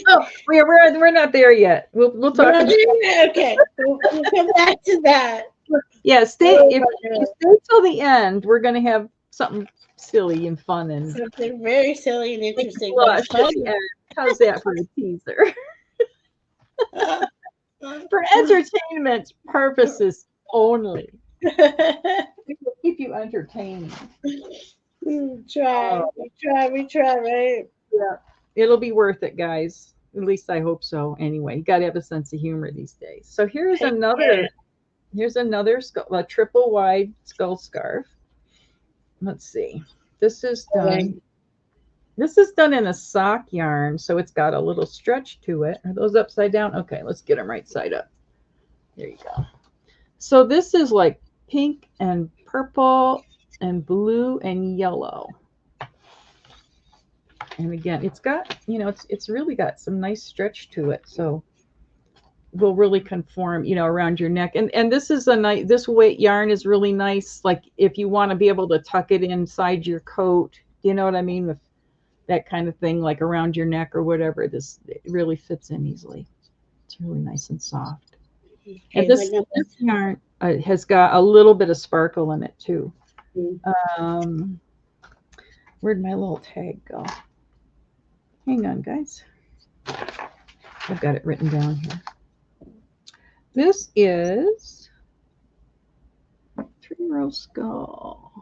B: Oh, we're not there yet. We'll talk about
A: it. Okay, we'll come back to that.
B: Yeah, if you stay till the end, we're gonna have something silly and fun and
A: something very silly and interesting.
B: How's that for a teaser? For entertainment purposes only. We will keep you entertained.
A: We try, right?
B: Yeah. It'll be worth it, guys. At least I hope so. Anyway, you got to have a sense of humor these days. So here's another a triple wide skull scarf. Let's see. This is done. This is done in a sock yarn, so it's got a little stretch to it. Are those upside down? Okay, let's get them right side up. There you go. So this is like pink and purple and blue and yellow. And again, it's got, you know, it's really got some nice stretch to it. So will really conform, you know, around your neck. And this is a nice, this weight yarn is really nice. Like if you want to be able to tuck it inside your coat, you know what I mean? With that kind of thing, like around your neck or whatever, it really fits in easily. It's really nice and soft. Okay, and this yarn has got a little bit of sparkle in it too. Where'd my little tag go? Hang on, guys. I've got it written down here. This is 3-row skull.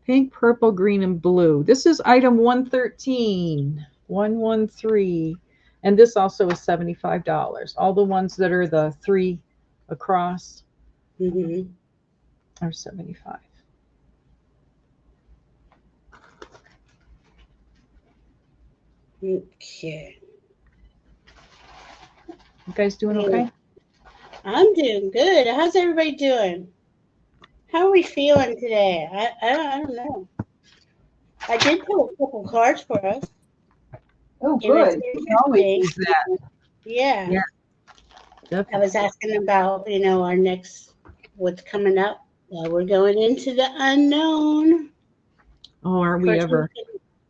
B: Pink, purple, green, and blue. This is item 113. 113. And this also is $75. All the ones that are the 3 across are 75.
A: Okay.
B: You guys doing okay?
A: I'm doing good. How's everybody doing? How are we feeling today? I don't know. I did pull a couple cards for us.
B: Oh, good. You always use that.
A: Yeah. Definitely. I was asking about, you know, our next, what's coming up. We're going into the unknown.
B: Oh, are we ever?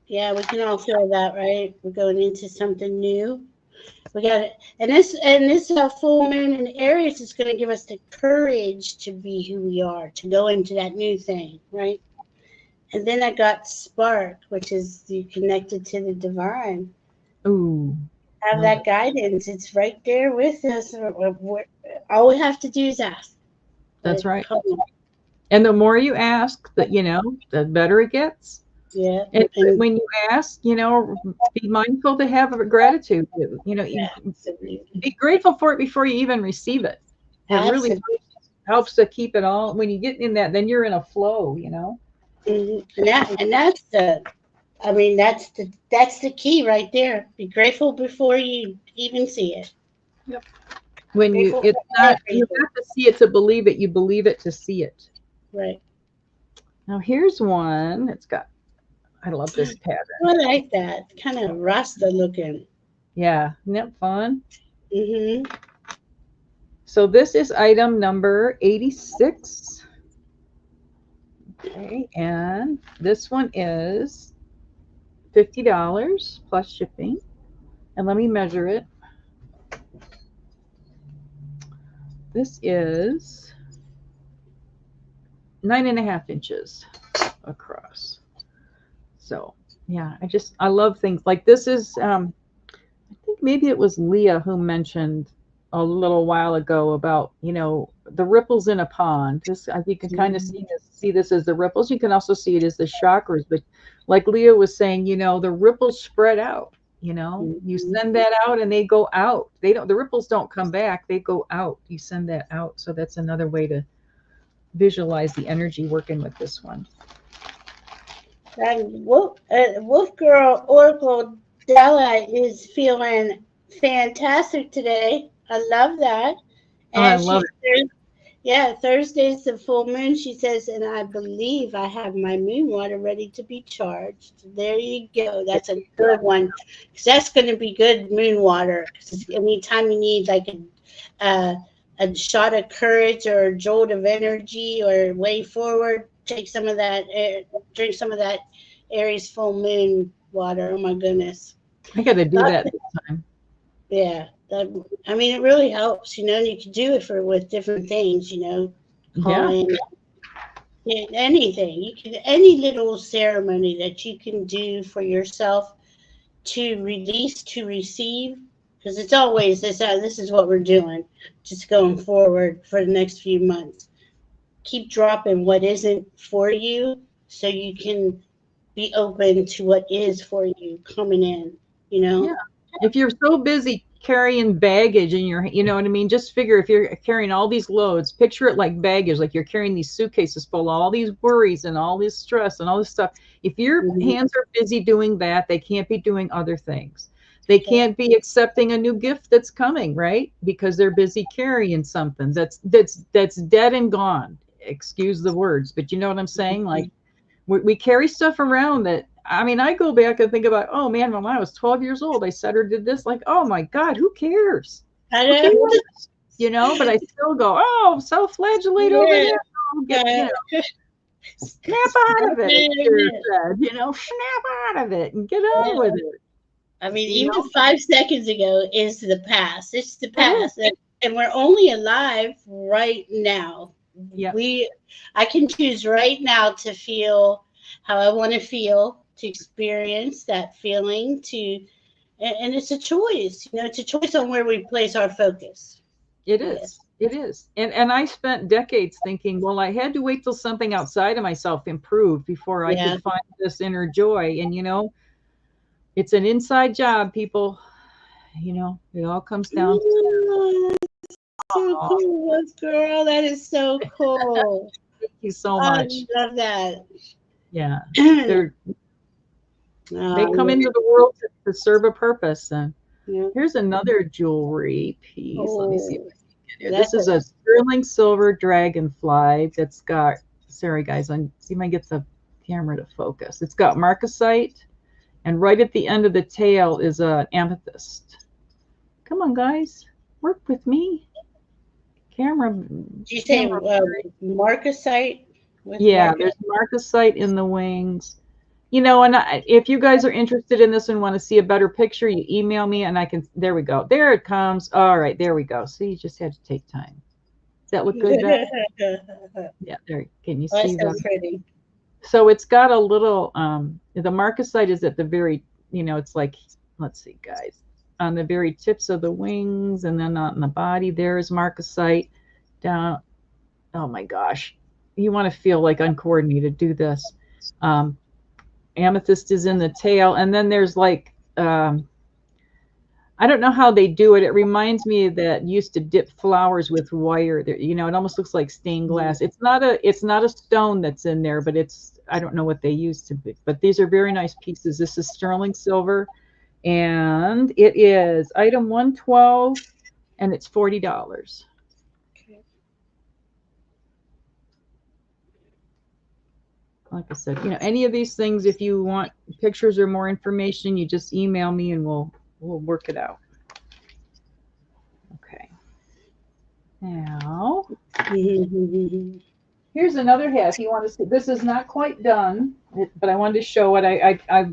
A: Yeah, we can all feel that, right? We're going into something new. We got it, and this full moon in Aries is going to give us the courage to be who we are, to go into that new thing, right? And then I got Spark, which is you connected to the divine.
B: Ooh,
A: have that guidance. It's right there with us. All we have to do is ask.
B: That's right. And the more you ask, you know, the better it gets.
A: Yeah.
B: And when you ask, you know, be mindful to have a gratitude. You know, be grateful for it before you even receive it. It really helps to keep it all. When you get in that, then you're in a flow, you know.
A: And that's the key right there. Be grateful before you even see it.
B: Yep. When you have to see it to believe it. You believe it to see it.
A: Right.
B: Now here's one. It's got. I love this pattern.
A: I like that. Kind of Rasta looking.
B: Yeah, isn't that fun? So this is item number 86. Okay, and this one is $50 plus shipping. And let me measure it. This is 9.5 inches across. So yeah, I love things like this. Is I think maybe it was Leah who mentioned a little while ago about, you know, the ripples in a pond. This, I think, you can kind of see this as the ripples. You can also see it as the chakras, but like Leah was saying, you know, the ripples spread out. You know, you send that out and they go out. They don't. The ripples don't come back. They go out. You send that out. So that's another way to visualize the energy working with this one.
A: And Wolf Girl Oracle Della is feeling fantastic today. I love that.
B: Oh, I
A: And
B: love
A: it. Yeah, Thursday's the full moon, she says, and I believe I have my moon water ready to be charged. There you go. That's a good one. 'Cause that's going to be good moon water. 'Cause anytime you need like a shot of courage or a jolt of energy or way forward, take some of that, drink some of that Aries full moon water. Oh my goodness.
B: I got to do that this time.
A: Yeah, I mean, it really helps, you know. You can do it with different things, you know, calling, anything. You can any little ceremony that you can do for yourself to release, to receive, because it's always this. This is what we're doing, just going forward for the next few months. Keep dropping what isn't for you, so you can be open to what is for you coming in. You know.
B: Yeah. If you're so busy carrying baggage in your, you know what I mean? Just figure if you're carrying all these loads, picture it like baggage, like you're carrying these suitcases full of all these worries and all this stress and all this stuff. If your hands are busy doing that, they can't be doing other things. They can't be accepting a new gift that's coming, right? Because they're busy carrying something that's dead and gone. Excuse the words, but you know what I'm saying? Like we carry stuff around that, I mean, I go back and think about, oh man, when I was 12 years old, I said or did this, like, oh my God, who cares?
A: I
B: Who
A: know.
B: cares? You know, but I still go, oh, self-flagellate over there. Oh, get, you know, snap out of it. Said, you know, snap out of it and get on with it.
A: I mean, even 5 seconds ago is the past. It's the past. And we're only alive right now.
B: Yeah.
A: I can choose right now to feel how I want to feel, to experience that feeling, and it's a choice. You know, it's a choice on where we place our focus.
B: It is. It is. And I spent decades thinking, well, I had to wait till something outside of myself improved before I could find this inner joy. And, you know, it's an inside job, people. You know, it all comes down to
A: so cool, girl. That is so cool.
B: Thank you so much.
A: I love that.
B: Yeah. They come into the world to serve a purpose. And here's another jewelry piece. Let me see if I can get here. This is a sterling silver dragonfly that's got, sorry guys, see if I can get the camera to focus. It's got marcasite, and right at the end of the tail is an amethyst. Come on, guys, work with me. Camera.
A: Did you say marcasite?
B: Yeah, there's marcasite in the wings. You know, and if you guys are interested in this and want to see a better picture, you email me and I can, there we go. There it comes. All right, there we go. So you just had to take time. Does that look good, Beth? Yeah, there. Can you see that?
A: So pretty.
B: So it's got a little, the marcasite is at the very, you know, it's like, let's see, guys, on the very tips of the wings, and then on the body, there is marcasite down. Oh my gosh. You want to feel like uncoordinated, do this. Amethyst is in the tail, and then there's like I don't know how they do it. It reminds me of that used to dip flowers with wire. There, you know, it almost looks like stained glass. It's not a stone that's in there, but it's, I don't know what they use to be. But these are very nice pieces. This is sterling silver, and it is item 112, and it's $40. Like I said, you know, any of these things, if you want pictures or more information, you just email me and we'll work it out. Okay. Now, here's another hat. You want to see? This is not quite done, but I wanted to show it. I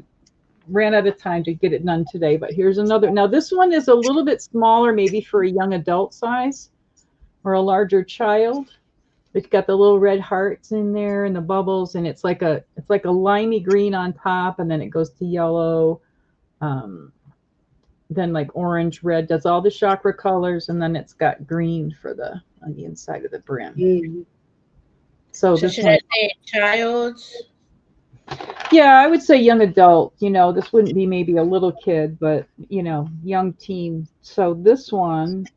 B: ran out of time to get it done today, but here's another. Now, this one is a little bit smaller, maybe for a young adult size or a larger child. It's got the little red hearts in there and the bubbles, and it's like a limey green on top, and then it goes to yellow, then like orange, red, does all the chakra colors, and then it's got green for the on the inside of the brim.
A: Mm.
B: So
A: So
B: this
A: should
B: one,
A: I say child's?
B: yeah, I would say young adult. You know, this wouldn't be maybe a little kid, but you know, young teen. So this one,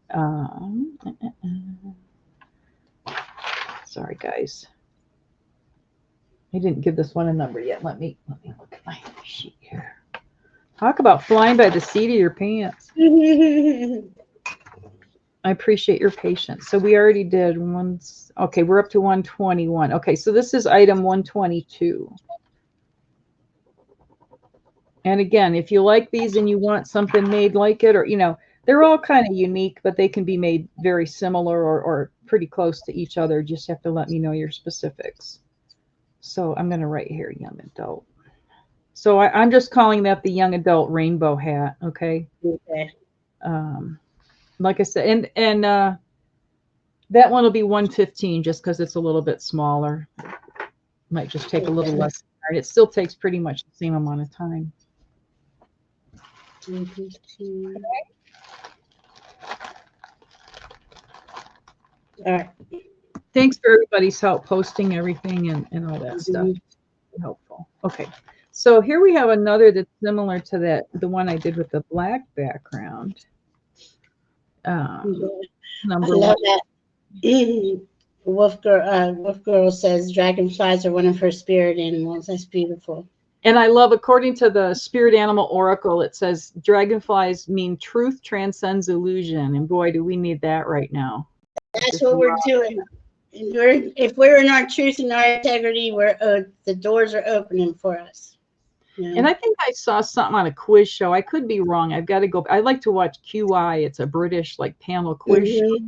B: sorry guys, I didn't give this one a number yet. Let me look at my sheet here. Talk about flying by the seat of your pants. I appreciate your patience. So we already did one. Okay, we're up to 121. Okay, so this is item 122. And again, if you like these and you want something made like it, or, you know, they're all kind of unique, but they can be made very similar or pretty close to each other. Just have to let me know your specifics. So I'm going to write here, young adult. So I'm just calling that the young adult rainbow hat. Okay.
A: Okay.
B: Like I said, and that one will be 115 just because it's a little bit smaller. Might just take a little less time. It still takes pretty much the same amount of time.
A: Okay. All right.
B: Thanks for everybody's help posting everything and all that stuff. Helpful. Okay. So here we have another that's similar to that, the one I did with the black background. Number
A: I love
B: one.
A: that. Wolf Girl says dragonflies are one of her spirit animals. That's beautiful.
B: And I love, according to the Spirit Animal Oracle, it says dragonflies mean truth transcends illusion. And boy, do we need that right now.
A: That's what we're doing. If we're in our truth and our integrity, the doors are opening for us. Yeah.
B: And I think I saw something on a quiz show. I could be wrong. I've got to go. I like to watch QI. It's a British like panel quiz show.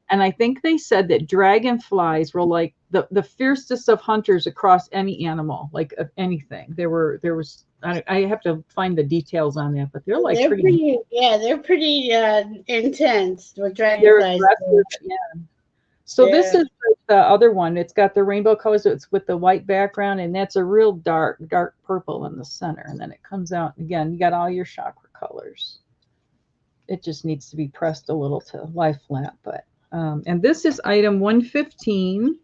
B: And I think they said that dragonflies were like the fiercest of hunters across any animal, like of anything. There was I have to find the details on that, but they're pretty
A: intense with dragonflies.
B: They're aggressive, yeah. So this is like the other one. It's got the rainbow colors. It's with the white background, and that's a real dark purple in the center. And then it comes out again. You got all your chakra colors. It just needs to be pressed a little to lie flat, but. And this is item 115,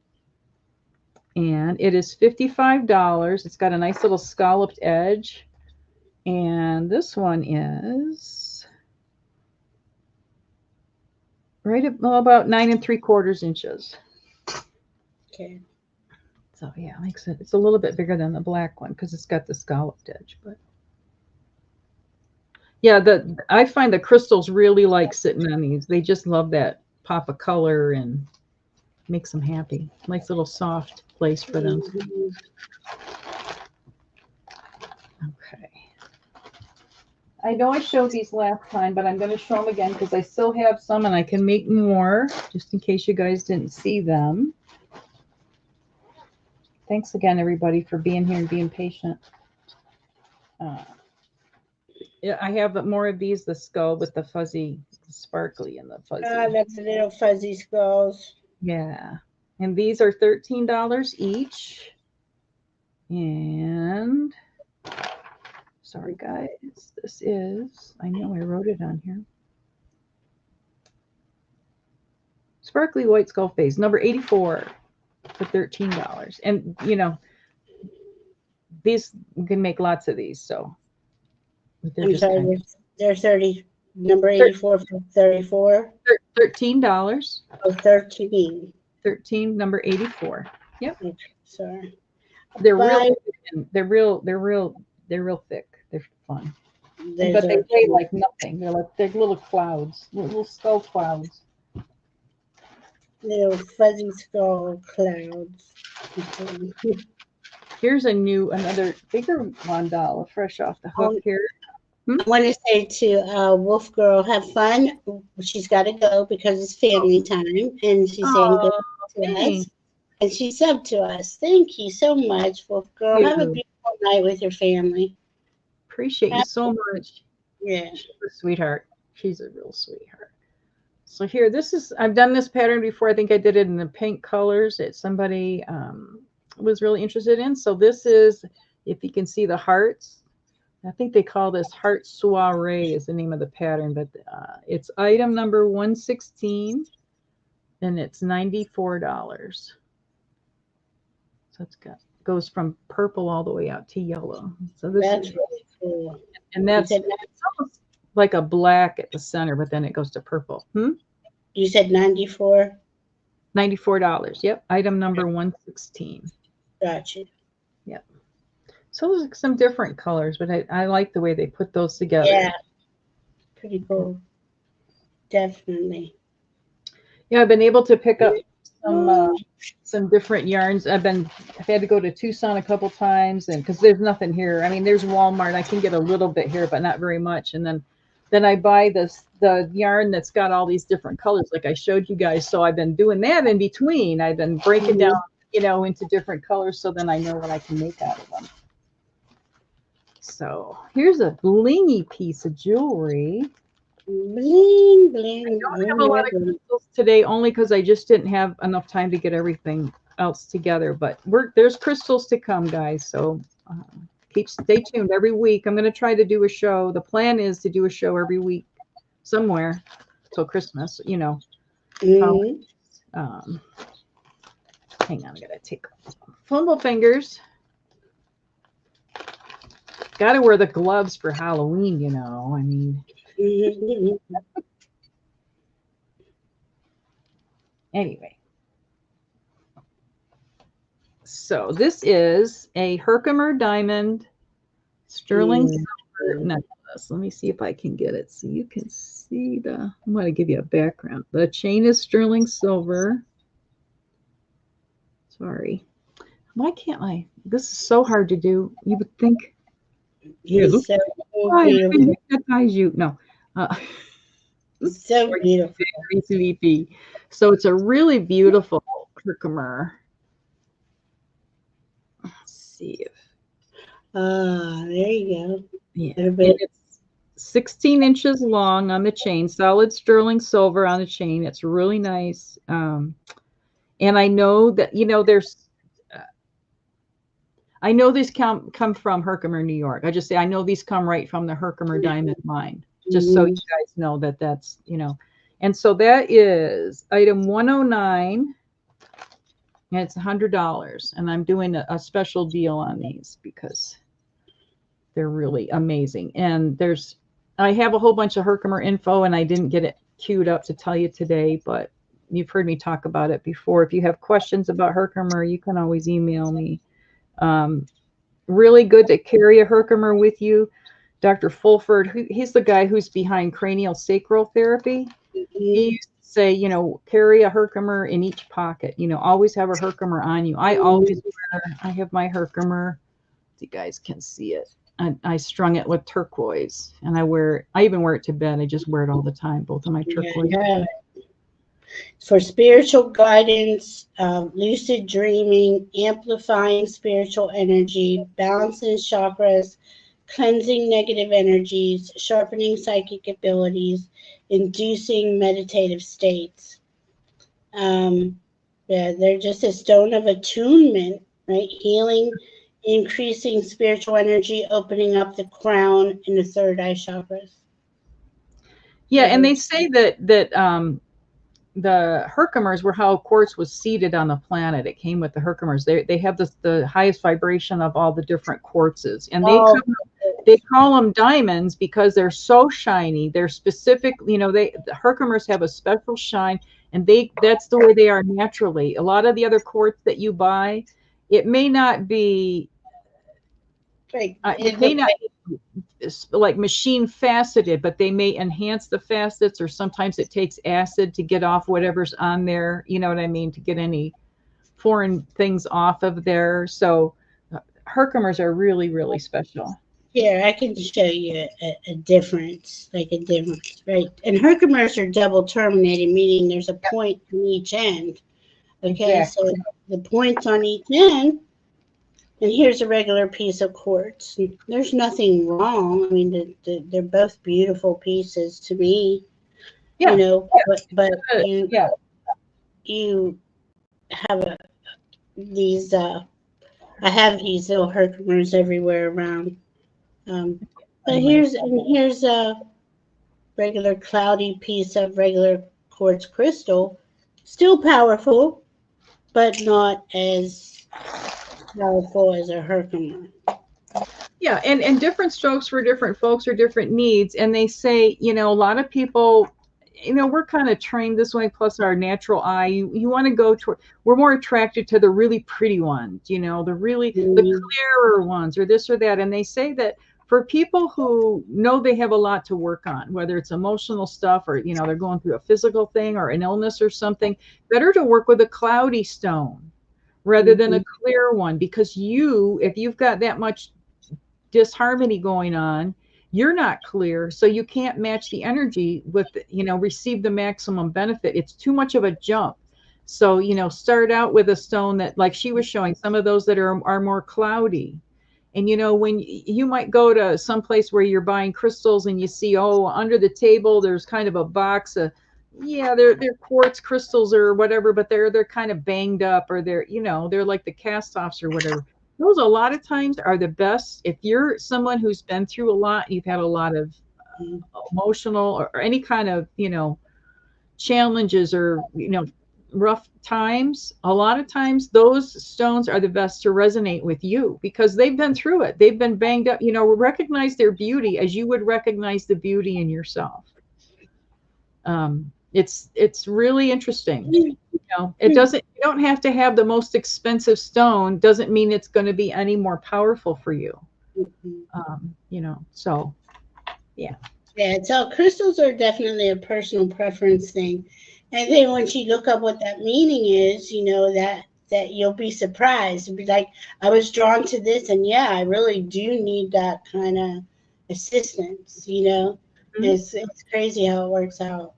B: and it is $55. It's got a nice little scalloped edge, and this one is right about 9 3/4 inches.
A: Okay.
B: So yeah, like I said, it's a little bit bigger than the black one because it's got the scalloped edge, but. Yeah, I find the crystals really like sitting on these. They just love that pop of color and makes them happy. Nice little soft place for them. Okay. I know I showed these last time, but I'm going to show them again because I still have some and I can make more just in case you guys didn't see them. Thanks again, everybody, for being here and being patient. Yeah, I have more of these, the skull with the fuzzy, sparkly and the fuzzy.
A: That's the little fuzzy skulls.
B: Yeah. And these are $13 each. And sorry, guys, this is, I know I wrote it on here. Sparkly white skull face, number 84 for $13. And, you know, these, you can make lots of these, so.
A: I'm sorry, they're 30. Number 84 for 34.
B: $13.
A: Oh, 13.
B: 13, number 84. Yep.
A: Okay, sorry.
B: They're real thick. They're fun. But they weigh like nothing. They're little clouds, little skull clouds.
A: Little fuzzy skull clouds.
B: Here's another bigger mandala fresh off the hook here.
A: I want to say to Wolf Girl, have fun. She's got to go because it's family time, and she's saying good to us. And she subbed to us. Thank you so much, Wolf Girl. Have a beautiful night with your family.
B: Appreciate you so much.
A: Yeah.
B: She's a sweetheart. She's a real sweetheart. So here, this is, I've done this pattern before. I think I did it in the pink colors that somebody was really interested in. So this is, if you can see the hearts, I think they call this Heart Soiree is the name of the pattern, but it's item number 116 and it's $94. So it's got, goes from purple all the way out to yellow. So this
A: That's
B: is
A: really cool.
B: and that's it's almost like a black at the center, but then it goes to purple.
A: You said 94?
B: $94. Yep. Item number 116.
A: Gotcha.
B: Yep. So there's some different colors, but I like the way they put those together.
A: Yeah. Pretty cool. Definitely.
B: Yeah, I've been able to pick up some different yarns. I've had to go to Tucson a couple times, and because there's nothing here. I mean, there's Walmart. I can get a little bit here, but not very much. And then I buy the yarn that's got all these different colors, like I showed you guys. So I've been doing that in between. I've been breaking down, into different colors, so then I know what I can make out of them. So here's a blingy piece of jewelry.
A: Bling, bling.
B: I don't have a lot of crystals today, only because I just didn't have enough time to get everything else together. But there's crystals to come, guys. So stay tuned every week. I'm going to try to do a show. The plan is to do a show every week somewhere till Christmas. Hang on, I gotta take fumble fingers. Got to wear the gloves for Halloween. I mean. Anyway, so this is a Herkimer diamond sterling silver necklace. Let me see if I can get it so you can see I'm going to give you a background. The chain is sterling silver. Sorry. Why can't I? This is so hard to do. You would think.
A: So
B: you. No.
A: So beautiful.
B: So it's a really beautiful Herkimer. Let's see if.
A: There you go.
B: Yeah. It's 16 inches long on the chain, solid sterling silver on the chain. It's really nice. And I know that, there's. I know these come from Herkimer, New York. I just say I know these come right from the Herkimer diamond mine. Just so you guys know that's, and so that is item 109 and it's $100. And I'm doing a special deal on these because they're really amazing. And I have a whole bunch of Herkimer info and I didn't get it queued up to tell you today, but you've heard me talk about it before. If you have questions about Herkimer, you can always email me. Really good to carry a Herkimer with you. Dr. Fulford, he's the guy who's behind cranial sacral therapy. He used to say, carry a Herkimer in each pocket. Always have a Herkimer on you. I have my Herkimer. You guys can see it. I strung it with turquoise, and I even wear it to bed. I just wear it all the time. Both of my turquoise.
A: Yeah. For spiritual guidance, lucid dreaming, amplifying spiritual energy, balancing chakras, cleansing negative energies, sharpening psychic abilities, inducing meditative states. They're just a stone of attunement, right? Healing, increasing spiritual energy, opening up the crown and the third eye chakras.
B: Yeah, and they say that the Herkimers were how quartz was seeded on the planet. It came with the Herkimers. They have the highest vibration of all the different quartzes, and they call them diamonds because they're so shiny. They're specific, the Herkimers have a special shine, and that's the way they are naturally. A lot of the other quartz that you buy, it may not be it may not be like machine faceted, but they may enhance the facets, or sometimes it takes acid to get off whatever's on there, you know what I mean, to get any foreign things off of there. So Herkimers are really, really special.
A: Here, I can show you a difference, right? And Herkimers are double terminated, meaning there's a point on each end. Okay, exactly. So the points on each end, and here's a regular piece of quartz. There's nothing wrong. I mean, they're both beautiful pieces to me.
B: Yeah.
A: you know,
B: Yeah.
A: but
B: Yeah.
A: you have these I have these little herkimers everywhere around. But here's a regular cloudy piece of regular quartz crystal, still powerful, but not as powerful as a herkimer.
B: Yeah, and different strokes for different folks or different needs. And they say, you know, a lot of people, you know, we're kind of trained this way, plus our natural eye. You want to go toward, we're more attracted to the really pretty ones, you know, the
A: Mm,
B: clearer ones or this or that. And they say that for people who know they have a lot to work on, whether it's emotional stuff or, you know, they're going through a physical thing or an illness or something, better to work with a cloudy stone rather than a
A: mhm,
B: clear one, because if you've got that much disharmony going on, you're not clear, so you can't match the energy with, you know, receive the maximum benefit. It's too much of a jump. So, you know, start out with a stone that, like she was showing, some of those that are more cloudy. And you know, when you might go to some place where you're buying crystals and you see, oh, under the table there's kind of a box of, yeah, they're quartz crystals or whatever, but they're kind of banged up, or they're, you know, they're like the cast offs or whatever. Those a lot of times are the best if you're someone who's been through a lot, you've had a lot of
A: mhm.
B: emotional or any kind of, you know, challenges or, you know, rough times. A lot of times those stones are the best to resonate with you because they've been through it. They've been banged up, you know, recognize their beauty as you would recognize the beauty in yourself. It's really interesting. You know, it doesn't, you don't have to have the most expensive stone, doesn't mean it's going to be any more powerful for you.
A: Mhm.
B: You know, so yeah.
A: Yeah, so crystals are definitely a personal preference thing. And then once you look up what that meaning is, you know, that you'll be surprised. It'll be like, I was drawn to this, and yeah, I really do need that kind of assistance, you know.
B: Mhm.
A: It's crazy how it works out.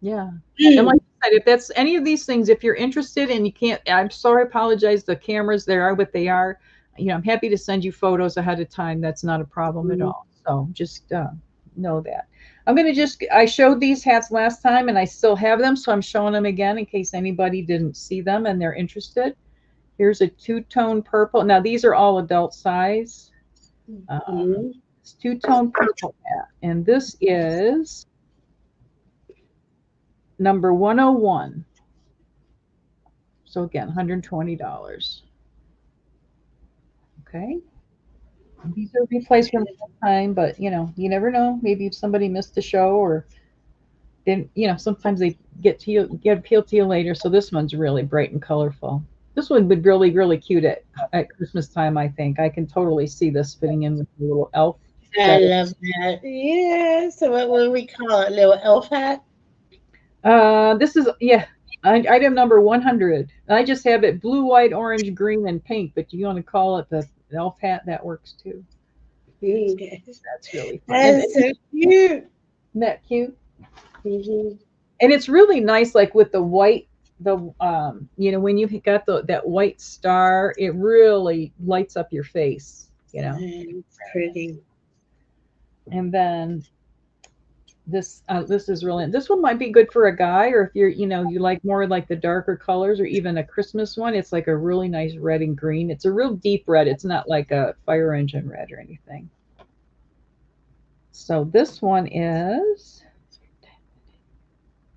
B: Yeah. And like I said, if that's any of these things, if you're interested and you can't, I'm sorry, apologize. The cameras, they are what they are. You know, I'm happy to send you photos ahead of time. That's not a problem at
A: Mhm.
B: all. So just know that. I'm going to I showed these hats last time and I still have them. So I'm showing them again in case anybody didn't see them and they're interested. Here's a two-tone purple. Now, these are all adult size.
A: Mhm.
B: It's two-tone purple hat. And this is number 101. So again, $120. Okay. These are replaced from time, but you know, you never know. Maybe if somebody missed the show or didn't, you know, sometimes they get appealed to you later. So this one's really bright and colorful. This one would really, really cute at Christmas time, I think. I can totally see this fitting in with the little elf
A: I
B: feather.
A: love that. Yeah. So what would we call it? Little elf hat?
B: This is, yeah, item number 100. I just have it blue, white, orange, green, and pink, but you want to call it the elf hat, that works too.
A: Okay.
B: That's really fun.
A: That's so cute.
B: Isn't that cute?
A: Mhm.
B: And it's really nice, like with the white, you know, when you got that white star, it really lights up your face, you know.
A: It's pretty.
B: And then this is really, this one might be good for a guy, or if you're, you know, you like more like the darker colors, or even a Christmas one. It's like a really nice red and green. It's a real deep red. It's not like a fire engine red or anything. So this one is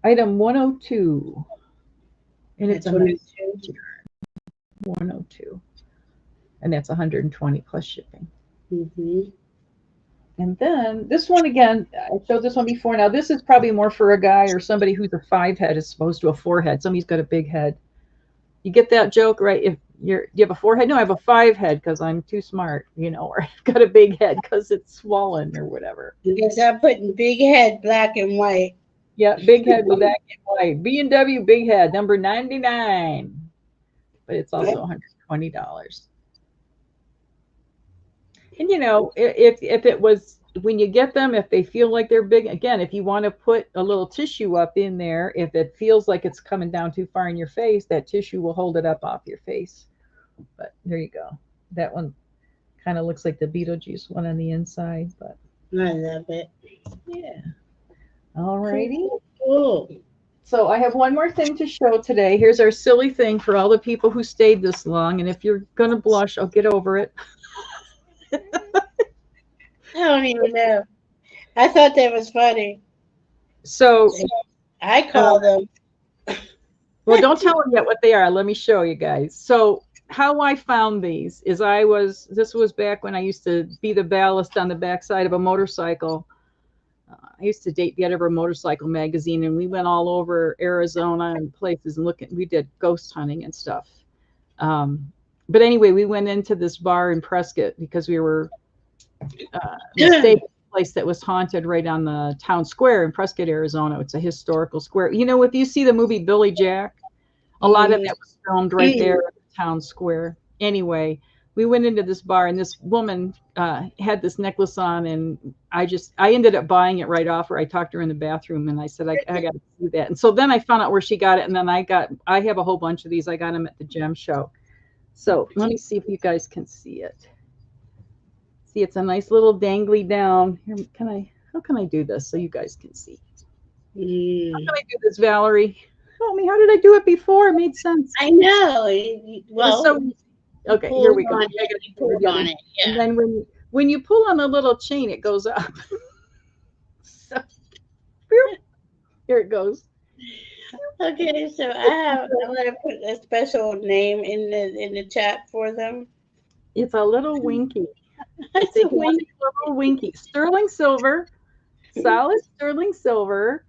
B: item 102, and it's
A: That's
B: a
A: what I
B: nice
A: do.
B: 102, and that's 120 plus shipping.
A: Mm-hmm.
B: And then this one again, I showed this one before. Now this is probably more for a guy or somebody who's a 5 head as opposed to a 4 head. Somebody's got a big head. You get that joke, right? If you have a 4 head, no, I have a 5 head because I'm too smart, you know, or I've got a big head because it's swollen or whatever.
A: I guess I'm putting big head, black and white.
B: Yeah, big head, black and white. B&W big head, number 99, but it's also $120. And you know, if it was, when you get them, if they feel like they're big, again, if you want to put a little tissue up in there, if it feels like it's coming down too far in your face, that tissue will hold it up off your face. But there you go. That one kind of looks like the Beetlejuice one on the inside, but
A: I love it.
B: yeah. All righty.
A: Cool.
B: So I have one more thing to show today. Here's our silly thing for all the people who stayed this long. And if you're going to blush, I'll get over it.
A: I don't even know. I thought that was funny.
B: So,
A: I call them.
B: well, don't tell them yet what they are. Let me show you guys. So how I found these is this was back when I used to be the ballast on the backside of a motorcycle. I used to date the editor of a motorcycle magazine, and we went all over Arizona and places and we did ghost hunting and stuff. But anyway, we went into this bar in Prescott because we stayed at a place that was haunted right on the town square in Prescott, Arizona. It's a historical square. You know, if you see the movie Billy Jack, a lot of that was filmed right there at the town square. Anyway, we went into this bar, and this woman had this necklace on, and I ended up buying it right off her. I talked to her in the bathroom, and I said, I got to see that. And so then I found out where she got it, and then I have a whole bunch of these. I got them at the gem show. So let me see if you guys can see it. See, it's a nice little dangly down. Here, how can I do this so you guys can see? How can I do this, Valerie? Help me. How did I do it before? It made sense.
A: I know. Well,
B: okay, here we go.
A: You pulled on it. Yeah.
B: And then when you pull on the little chain, it goes up. So, here it goes.
A: Okay, so I'm gonna put a special name in the chat for them.
B: It's a little winky. It's a little winky. Sterling silver, solid sterling silver.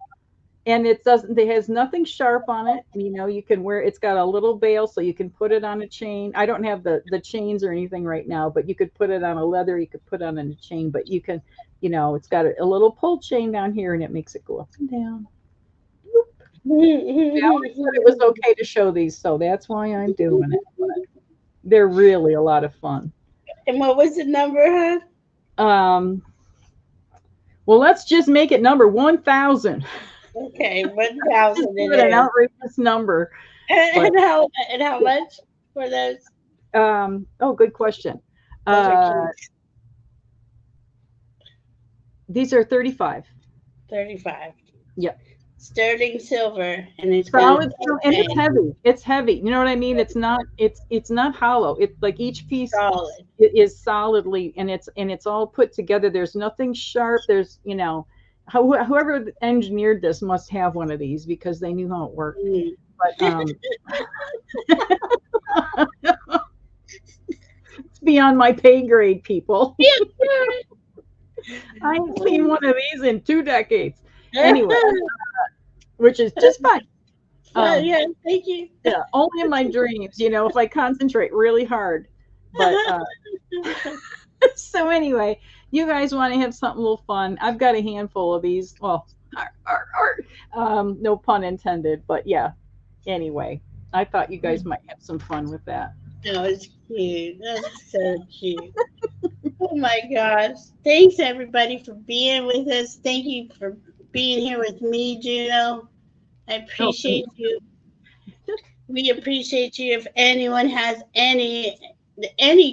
B: And it has nothing sharp on it. You know, you can it's got a little bail so you can put it on a chain. I don't have the chains or anything right now, but you could put it on a leather, you could put it on a chain, but you can, it's got a little pull chain down here and it makes it go up and down. Valerie said it was okay to show these, so that's why I'm doing it. But they're really a lot of fun.
A: And what was the number,
B: huh? Well, let's just make it number 1,000.
A: Okay, 1,000.
B: An outrageous number.
A: And how much for those?
B: Oh, good question. These are 35.
A: 35.
B: Yep.
A: Sterling silver, and it's
B: solid, and it's heavy. It's heavy. You know what I mean? It's not hollow. It's like each piece is solidly, and it's all put together. There's nothing sharp. There's whoever engineered this must have one of these because they knew how it worked. But it's beyond my pay grade, people. I ain't seen one of these in 2 decades. Anyway, which is just fine.
A: Yeah, thank you.
B: Yeah, only in my dreams, if I concentrate really hard. But so anyway, you guys want to have something a little fun. I've got a handful of these. Well, no pun intended, but yeah. Anyway, I thought you guys might have some fun with that.
A: No, it's cute. That's so cute. Oh my gosh. Thanks everybody for being with us. Thank you for being here with me, Juno. I appreciate you. We appreciate you. If anyone has any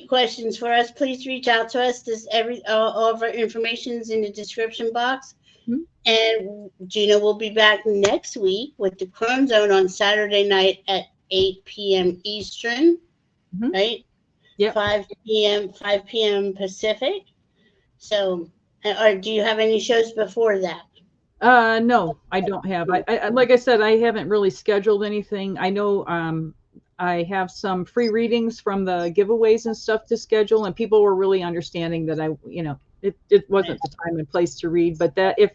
A: questions for us, please reach out to us. All of our information is in the description box. Mm-hmm. And Juno will be back next week with the Chrome Zone on Saturday night at 8 p.m. Eastern, mm-hmm. Right?
B: Yeah.
A: 5 p.m. Pacific. So, or do you have any shows before that?
B: No, I don't have. I like I said, I haven't really scheduled anything. I know I have some free readings from the giveaways and stuff to schedule, and people were really understanding that it wasn't the time and place to read, but that if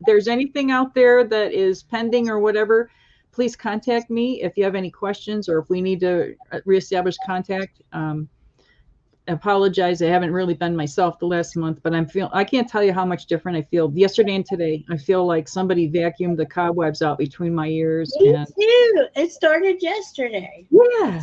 B: there's anything out there that is pending or whatever, please contact me if you have any questions or if we need to reestablish contact. Apologize, I haven't really been myself the last month, but I can't tell you how much different I feel. Yesterday and today, I feel like somebody vacuumed the cobwebs out between my ears.
A: Me too. It started yesterday.
B: Yeah.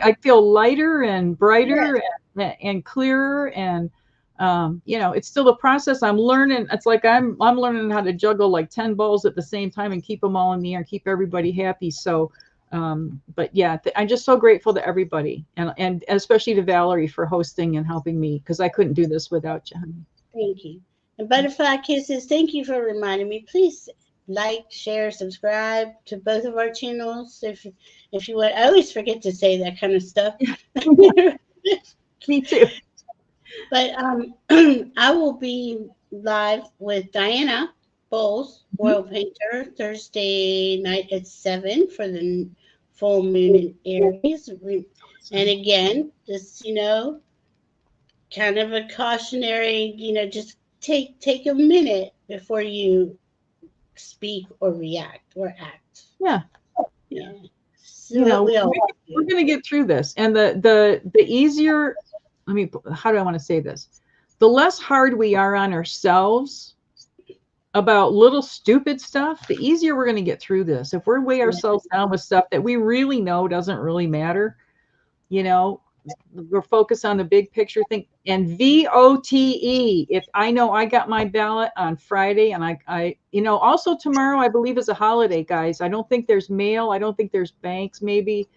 B: I feel lighter and brighter and clearer, and it's still a process. I'm learning. It's like I'm learning how to juggle like 10 balls at the same time and keep them all in the air and keep everybody happy. So. But yeah, I'm just so grateful to everybody, and especially to Valerie for hosting and helping me, because I couldn't do this without you, honey.
A: Thank you. And Butterfly Kisses, thank you for reminding me. Please like, share, subscribe to both of our channels. If you would, I always forget to say that kind of stuff.
B: Me too.
A: But I will be live with Diana Bowles, Oil Painter, Thursday night at 7 for the full moon in Aries. And again, just, kind of a cautionary, just take a minute before you speak or react or act.
B: Yeah.
A: Yeah. So
B: we're going to get through this. And the easier, how do I want to say this? The less hard we are on ourselves about little stupid stuff, the easier we're going to get through this. If we're weigh ourselves down with stuff that we really know doesn't really matter, we're focused on the big picture thing. And VOTE, if I know I got my ballot on Friday, and I also tomorrow I believe is a holiday, guys. I don't think there's mail. I don't think there's banks. Maybe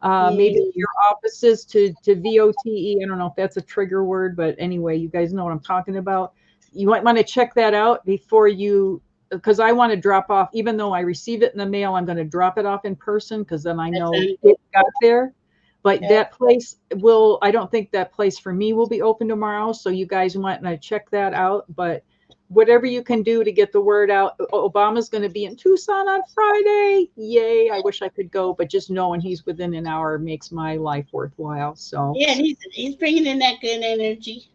B: your offices to VOTE. I don't know if that's a trigger word, but anyway, you guys know what I'm talking about. You might want to check that out before because I want to drop off, even though I receive it in the mail, I'm going to drop it off in person because then I know it got there. But that place I don't think that place for me will be open tomorrow. So you guys want to check that out. But whatever you can do to get the word out, Obama's going to be in Tucson on Friday. Yay. I wish I could go, but just knowing he's within an hour makes my life worthwhile. So
A: yeah, he's bringing in that good energy.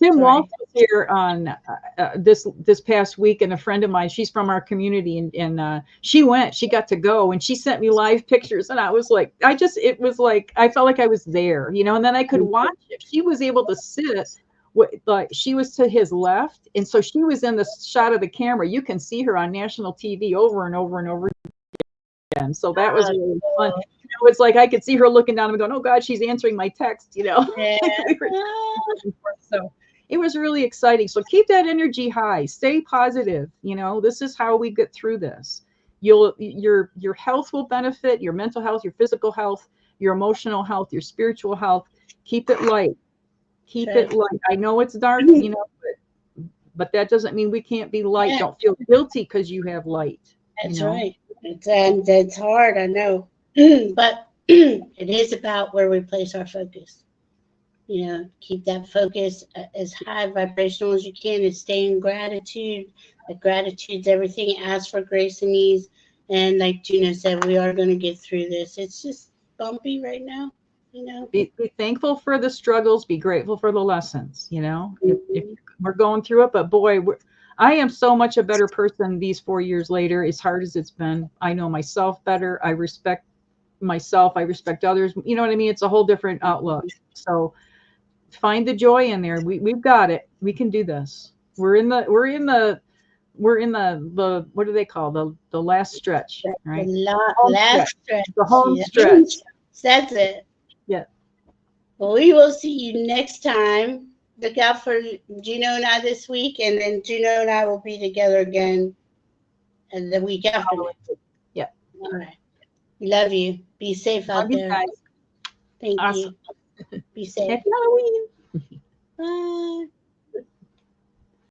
B: Tim Walsh was here on this past week, and a friend of mine, she's from our community, and she got to go, and she sent me live pictures, and I was like, I felt like I was there, and then I could watch it. She was able to sit, she was to his left, and so she was in the shot of the camera. You can see her on national TV over and over and over again. So that was really fun. It's like I could see her looking down and going, "Oh God, she's answering my text," Yeah. So it was really exciting. So keep that energy high. Stay positive. This is how we get through this. Your health will benefit, your mental health, your physical health, your emotional health, your spiritual health. Keep it light. Keep it light. I know it's dark, but that doesn't mean we can't be light. Don't feel guilty because you have light.
A: That's right. It's hard, I know. But it is about where we place our focus. Keep that focus as high vibrational as you can and stay in gratitude. Gratitude's everything. Ask for grace and ease. And like Juno said, we are going to get through this. It's just bumpy right now.
B: Be thankful for the struggles. Be grateful for the lessons. If we're going through it, but boy, I am so much a better person these 4 years later, as hard as it's been. I know myself better. I respect myself. I respect others. You know what I mean? It's a whole different outlook. So find the joy in there. We've got it. We can do this. We're in the what do they call the last stretch, right?
A: The last stretch.
B: The home stretch.
A: That's it.
B: Yeah.
A: Well, we will see you next time. Look out for Juno and I this week, and then Juno and I will be together again and the week after.
B: Yeah.
A: All right. Love you. Be safe out there.
B: Guys.
A: Thank you. Be safe.
B: Happy Halloween.
A: Bye.